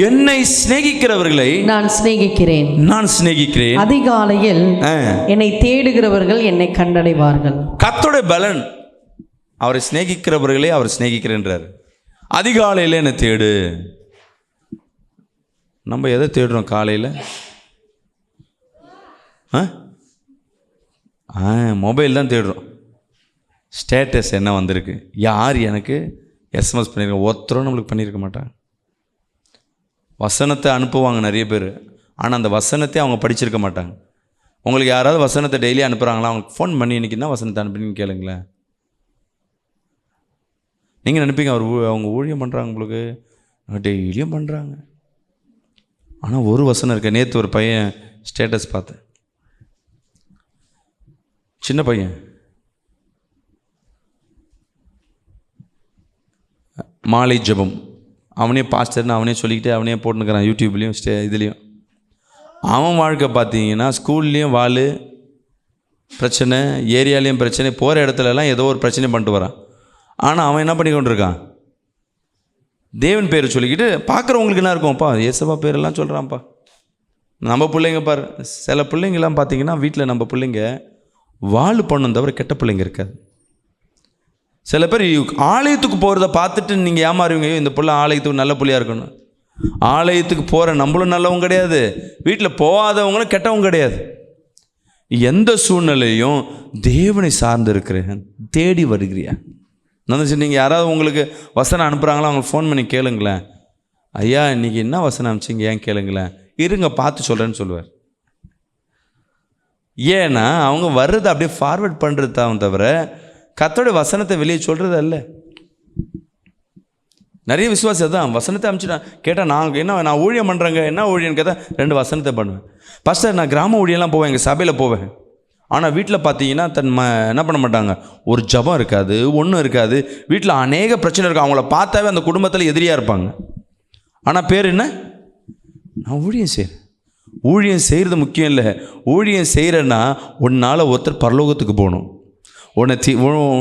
என்னை சிநேகிக்கிறவர்களை நான் சிநேகிக்கிறேன். அதிகாலையில் என்னை தேடுகிறவர்கள் என்னை கண்டடைவார்கள். கர்த்தருடைய பலன், அவரை சிநேகிக்கிறவர்களே அவர் சிநேகிக்கிறேன்றார். அதிகாலையில் என்னை தேடு. நம்ம எதை தேடுறோம் காலையில்? மொபைல் தான் தேடுறோம். ஸ்டேட்டஸ் என்ன வந்திருக்கு, யார் எனக்கு எஸ்எம்எஸ் பண்ணியிருக்க, ஒருத்தரும் நம்மளுக்கு பண்ணியிருக்க மாட்டாங்க. வசனத்தை அனுப்புவாங்க நிறைய பேர், ஆனால் அந்த வசனத்தை அவங்க படிச்சிருக்க மாட்டாங்க. உங்களுக்கு யாராவது வசனத்தை டெய்லி அனுப்புகிறாங்களா? அவங்களுக்கு ஃபோன் பண்ணி இன்றைக்கி என்ன வசனத்தை அனுப்புனீங்கன்னு கேளுங்களேன். நீங்கள் நினைப்பீங்க அவங்க ஊழியம் பண்ணுறாங்க, உங்களுக்கு டெய்லியும் பண்ணுறாங்க. ஆனால் ஒரு வசனம் இருக்கு. நேற்று ஒரு பையன் ஸ்டேட்டஸ் பார்த்தேன், சின்ன பையன், மாலை ஜெபம், அவனே பாஸ்டர்னு அவனே சொல்லிக்கிட்டு அவனே போட்டுனுக்கிறான் யூடியூப்லேயும் இதுலேயும். அவன் வாழ்க்கை பார்த்தீங்கன்னா ஸ்கூல்லேயும் பிரச்சனை, ஏரியாலேயும் பிரச்சனை, போகிற இடத்துலலாம் ஏதோ ஒரு பிரச்சனை பண்ணிட்டு வரான். ஆனால் அவன் என்ன பண்ணி கொண்டு இருக்கான்? தேவன் பேர் சொல்லிக்கிட்டு பார்க்குறவங்களுக்கு என்ன இருக்கும்ப்பா, ஏசப்பா பேரெல்லாம் சொல்கிறான்ப்பா. நம்ம பிள்ளைங்க பாரு, சில பிள்ளைங்கள்லாம் பார்த்தீங்கன்னா வீட்டில் நம்ம பிள்ளைங்க பண்ணும் தவிர கெட்ட பிள்ளைங்க இருக்காது. சில பேர் ஆலயத்துக்கு போகிறத பார்த்துட்டு நீங்கள் ஏமாறுவீங்க, இந்த பிள்ளை ஆலயத்துக்கு நல்ல பிள்ளையாக இருக்கணும். ஆலயத்துக்கு போகிற நம்மளும் நல்லவங்க கிடையாது, வீட்டில் போகாதவங்களும் கெட்டவங்க கிடையாது. எந்த சூழ்நிலையும் தேவனை சார்ந்து இருக்கிறேன், தேடி வருகிறியா? நான் நீங்கள் யாராவது உங்களுக்கு வசனம் அனுப்புகிறாங்களோ அவங்க ஃபோன் பண்ணி கேளுங்களேன், ஐயா இன்றைக்கி என்ன வசனம் அனுப்பிச்சிங்க ஏன் கேளுங்களேன், இருங்க பார்த்து சொல்கிறேன்னு சொல்லுவார். ஏன்னா அவங்க வர்றது அப்படியே ஃபார்வர்ட் பண்ணுறது தான் தவிர கர்த்தருடைய வசனத்தை வெளியே சொல்கிறது அல்ல. நிறைய விசுவாசி தான் வசனத்தை அனுப்பிச்சுட்டான். கேட்டால் நான் ஊழியம் பண்ணுறேங்க, என்ன ஊழியன்னு கேட்டால் 2 வசனத்தை பண்ணுவேன். ஃபஸ்ட்டு நான் கிராம ஊழியெல்லாம் போவேன், எங்கள் சபையில் போவேன். ஆனால் வீட்டில் பார்த்தீங்கன்னா என்ன பண்ண மாட்டாங்க, ஒரு ஜபம் இருக்காது, ஒன்றும் இருக்காது. வீட்டில் அநேக பிரச்சனை இருக்கும், அவங்கள பார்த்தாவே அந்த குடும்பத்தில் எதிரியாக இருப்பாங்க. ஆனால் பேர் என்ன? நான் ஊழியம் செய்கிறேன். ஊழியம் செய்கிறது முக்கியம் இல்லை. ஊழியம் செய்கிறேன்னா உன்னால் ஒருத்தர் பரலோகத்துக்கு போகணும்.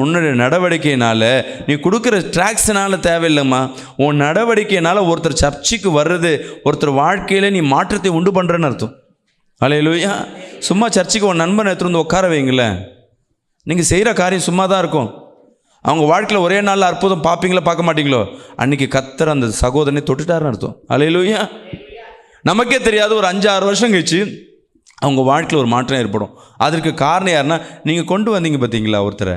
உன்னுடைய நடவடிக்கையினால், நீ கொடுக்குற ட்ராக்ஸினால் தேவையில்லைம்மா, உன் நடவடிக்கையினால் ஒருத்தர் சர்ச்சுக்கு வர்றது, ஒருத்தர் வாழ்க்கையில் நீ மாற்றத்தை உண்டு பண்ணுறேன்னு அர்த்தம். அல்லேலூயா. சும்மா சர்ச்சுக்கு உன் நண்பனை எடுத்துகிட்டு வந்து உட்கார வைங்களேன், நீங்கள் செய்கிற காரியம் சும்மா தான் இருக்கும். அவங்க வாழ்க்கையில் ஒரே நாளில் அற்புதம் பார்ப்பீங்களோ பார்க்க மாட்டீங்களோ, அன்றைக்கி கர்த்தர் அந்த சகோதரனை தொட்டுட்டாருன்னு அர்த்தம். அல்லேலூயா. நமக்கே தெரியாது, ஒரு 5-6 வருஷம் கழிச்சு அவங்க வாழ்க்கையில் ஒரு மாற்றம் ஏற்படும். அதற்கு காரணம் யாருன்னா, நீங்கள் கொண்டு வந்தீங்க பார்த்தீங்களா ஒருத்தரை,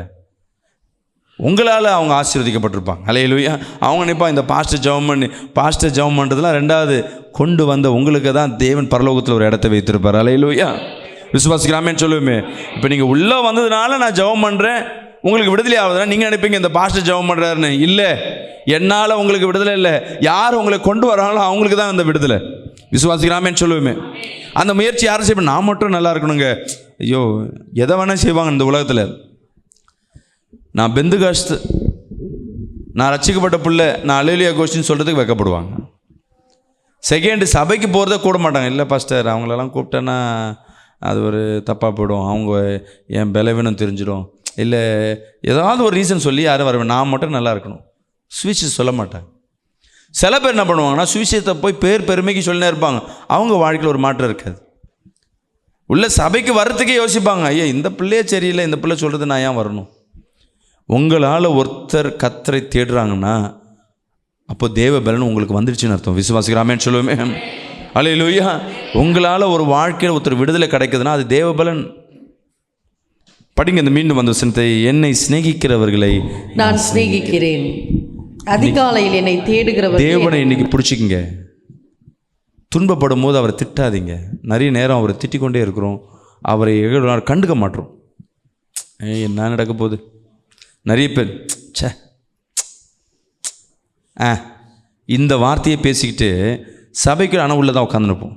உங்களால் அவங்க ஆசீர்வதிக்கப்பட்டிருப்பாங்க. அல்லேலூயா. அவங்க நினைப்பாங்க இந்த பாஸ்டர் ஜெபம் பண்ணுறதுலாம் 2வது, கொண்டு வந்த உங்களுக்கு தான் தேவன் பரலோகத்தில் ஒரு இடத்த வைத்திருப்பார். அல்லேலூயா. விசுவாசிக்கலாமேன்னு சொல்லுவோமே. இப்போ நீங்கள் உள்ளே வந்ததுனால நான் ஜெபம் பண்ணுறேன், உங்களுக்கு விடுதலை ஆகுதுன்னா நீங்கள் நினைப்பீங்க இந்த பாஸ்டர் ஜெபம் பண்ணுறாருன்னு. இல்லை, என்னால் உங்களுக்கு விடுதலை இல்லை, யார் உங்களை கொண்டு வராங்களோ அவங்களுக்கு தான் அந்த விடுதலை. விசுவாசிக்கலாமேன்னு சொல்லுவோமே. அந்த முயற்சி யாரும் செய்வேன், நான் மட்டும் நல்லா இருக்கணுங்க. ஐயோ, எதை வேணால் செய்வாங்க இந்த உலகத்தில். நான் பெந்துகாஸ்து, நான் ரட்சிக்கப்பட்ட பிள்ளை, நான் அல்லேலூயா கோஷ்டின்னு சொல்கிறதுக்கு வைக்கப்படுவாங்க. செகண்டு சபைக்கு போகிறத கூட மாட்டாங்க. இல்லை பாஸ்டர், அவங்களெல்லாம் கூப்பிட்டேன்னா அது ஒரு தப்பாக போயிடும், அவங்க என் பலவீனம் தெரிஞ்சிடும், இல்லை ஏதாவது ஒரு ரீசன் சொல்லி யாரும் வருவேன், நான் மட்டும் நல்லா இருக்கணும். சுவிசேஷம் சொல்ல மாட்டாங்க. சில பேர் என்ன பண்ணுவாங்கன்னா, சுவிசேஷத்தை போய் பெருமைக்கு சொல்லினே இருப்பாங்க, அவங்க வாழ்க்கையில் ஒரு மாற்றம் இருக்காது. உள்ள சபைக்கு வர்றதுக்கே யோசிப்பாங்க, ஐயா இந்த பிள்ளையே சரியில்லை, இந்த பிள்ளை சொல்கிறது நான் ஏன் வரணும். உங்களால் ஒருத்தர் கர்த்தரை தேடுறாங்கன்னா அப்போ தேவ பலன் உங்களுக்கு வந்துடுச்சுன்னு அர்த்தம். விசுவாசிக்கலாமேன்னு சொல்லுவோமே. அல்லேலூயா. உங்களால் ஒரு வாழ்க்கையில் ஒருத்தர் விடுதலை கிடைக்குதுன்னா அது தேவ பலன். படிங்க இந்த மீண்டும் வந்த வசனத்தை, என்னை சிநேகிக்கிறவர்களை நான் சிநேகிக்கிறேன், அதிகாலையில் என்னை தேடுகிறவர். தேவனை இன்னைக்கு பிடிச்சிக்கிங்க. துன்பப்படும் போது அவரை திட்டாதீங்க. நிறைய நேரம் அவரை திட்டிக்கொண்டே இருக்கிறோம், அவரை கண்டுக்க மாட்டோம். என்ன நடக்க போகுது? நிறைய பேர் இந்த வார்த்தையை பேசிக்கிட்டு சபைக்கு ஆனால் உள்ளே தான் உட்காந்துருப்போம்.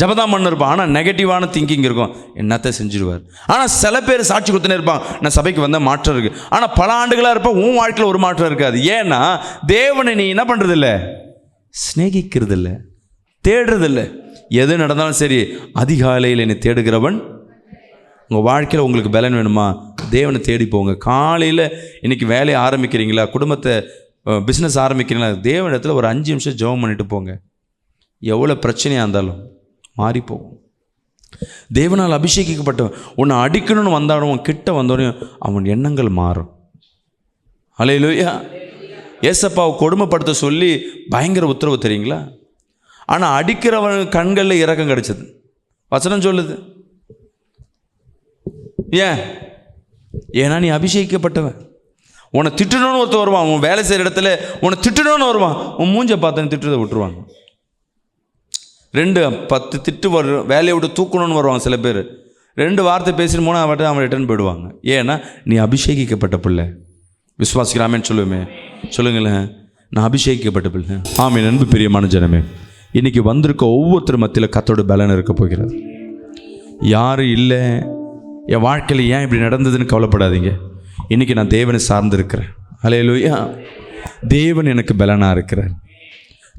ஜபதான் பண்ண இருப்பான், ஆனால் நெகட்டிவான திங்கிங் இருக்கும், என்னத்தை செஞ்சிடுவார். ஆனால் சில பேர் சாட்சி கொடுத்துனே இருப்பான், நான் சபைக்கு வந்த மாற்றம் இருக்குது. ஆனால் பல ஆண்டுகளாக இருப்பான், உன் வாழ்க்கையில் ஒரு மாற்றம் இருக்காது. ஏன்னா தேவனை நீ என்ன பண்ணுறதில்ல, ஸ்நேகிக்கிறதில்ல, தேடுறதில்லை. எது நடந்தாலும் சரி, அதிகாலையில் என்னை தேடுகிறவன். உங்கள் வாழ்க்கையில் உங்களுக்கு பலன் வேணுமா, தேவனை தேடி போங்க. காலையில் இன்றைக்கி வேலையை ஆரம்பிக்கிறீங்களா, குடும்பத்தை பிஸ்னஸ் ஆரம்பிக்கிறீங்களா, தேவனிடத்தில் ஒரு 5 நிமிஷம் ஜெபம் பண்ணிட்டு போங்க. எவ்வளோ பிரச்சனையாக இருந்தாலும் மாறி போகும். தேவனால் அபிஷேகிக்கப்பட்டவன் உன்னை அடிக்கணும்னு வந்தாலும் கிட்ட வந்தோடனே அவன் எண்ணங்கள் மாறும். ஹல்லேலூயா. ஏசப்பாவை கொடுமைப்படுத்த சொல்லி பயங்கர உத்தரவு தெரியுங்களா? ஆனால் அடிக்கிறவன் கண்களில் இரக்கம் கிடைச்சது. வசனம் சொல்லுது. ஏன்னா நீ அபிஷேகிக்கப்பட்டவன். உன்னை திட்டணும்னு ஒருத்தர் வருவான், உன் வேலை செய்கிற இடத்துல உன்னை திட்டணும்னு வருவான், உன் மூஞ்சை பார்த்தன்னு திட்டுறதை விட்டுருவாங்க. 2-10 திட்டு வரும், வேலையை விட்டு தூக்கணும்னு வருவாங்க சில பேர். 2 வார்த்தை பேசிட்டு 3ஆவது வார்த்தை அவன் ரிட்டர்ன் போயிடுவாங்க. ஏன்னா நீ அபிஷேகிக்கப்பட்ட பிள்ளை. விசுவாசிக்கிறாமேன்னு சொல்லுவேமே, சொல்லுங்களேன், நான் அபிஷேகிக்கப்பட்ட பிள்ளை. ஆமென். அன்பு பிரியமான ஜனமே, இன்றைக்கி வந்திருக்க ஒவ்வொருத்தர் மத்தியில் கர்த்தரோட பலன் இருக்க போகிறார். யாரும் இல்லை என் வாழ்க்கையில் ஏன் இப்படி நடந்ததுன்னு கவலைப்படாதீங்க. இன்றைக்கி நான் தேவனை சார்ந்திருக்கிறேன். ஹல்லேலூயா. தேவன் எனக்கு பலனாக இருக்கிறார்.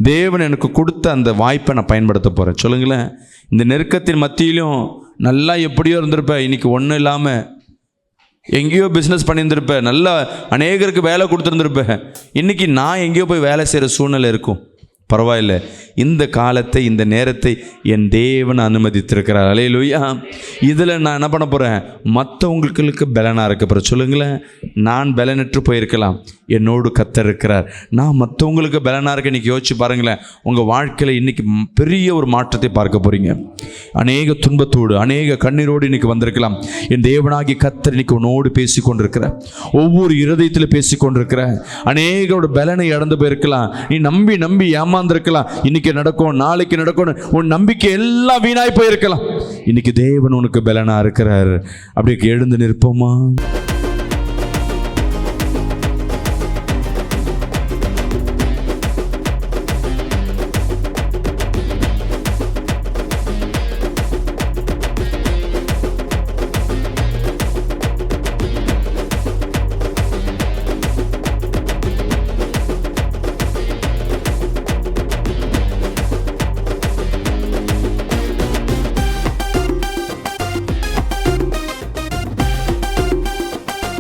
தேவன் எனக்கு கொடுத்த அந்த வாய்ப்பை நான் பயன்படுத்த போகிறேன். சொல்லுங்களேன், இந்த நெருக்கத்தின் மத்தியிலும் நல்லா எப்படியோ இருந்திருப்பேன், இன்றைக்கி ஒன்றும் இல்லாமல் எங்கேயோ பிஸ்னஸ் பண்ணியிருந்திருப்பேன், நல்லா அநேகருக்கு வேலை கொடுத்துருந்துருப்பேன். இன்றைக்கி நான் எங்கேயோ போய் வேலை செய்கிற சூழ்நிலை இருக்கும். பரவாயில்லை, இந்த காலத்தை இந்த நேரத்தை என் தேவன் அனுமதித்திருக்கிறார். ஹல்லேலூயா. இதில் நான் என்ன பண்ண போகிறேன், மற்றவங்களுக்கு பலனாக இருக்க போகிறேன். சொல்லுங்களேன், நான் பலனற்று போயிருக்கலாம், என்னோடு கர்த்தர் இருக்கிறார். நான் மற்றவங்களுக்கு பலனாக இருக்க. இன்றைக்கி யோசிச்சு பாருங்களேன், உங்கள் வாழ்க்கையில் இன்றைக்கி பெரிய ஒரு மாற்றத்தை பார்க்க போகிறீங்க. அநேக துன்பத்தோடு அநேக கண்ணீரோடு இன்றைக்கி வந்திருக்கலாம். என் தேவனாகி கர்த்தர் இன்றைக்கி உன்னோடு பேசி கொண்டிருக்கிற, ஒவ்வொரு இருதயத்தில் பேசி கொண்டிருக்கிற. அநேகரோட பலனை இழந்து போயிருக்கலாம், நீ நம்பி நம்பி ஏமாந்திருக்கலாம். இன்னைக்கு நடக்கும், நாளைக்கு நடக்கும், உன் நம்பிக்கை எல்லாம் வீணாய் போயிருக்கலாம். இன்னைக்கு தேவன் உனக்கு பலனா இருக்கிறார். அப்படியே எழுந்து நிற்போமா?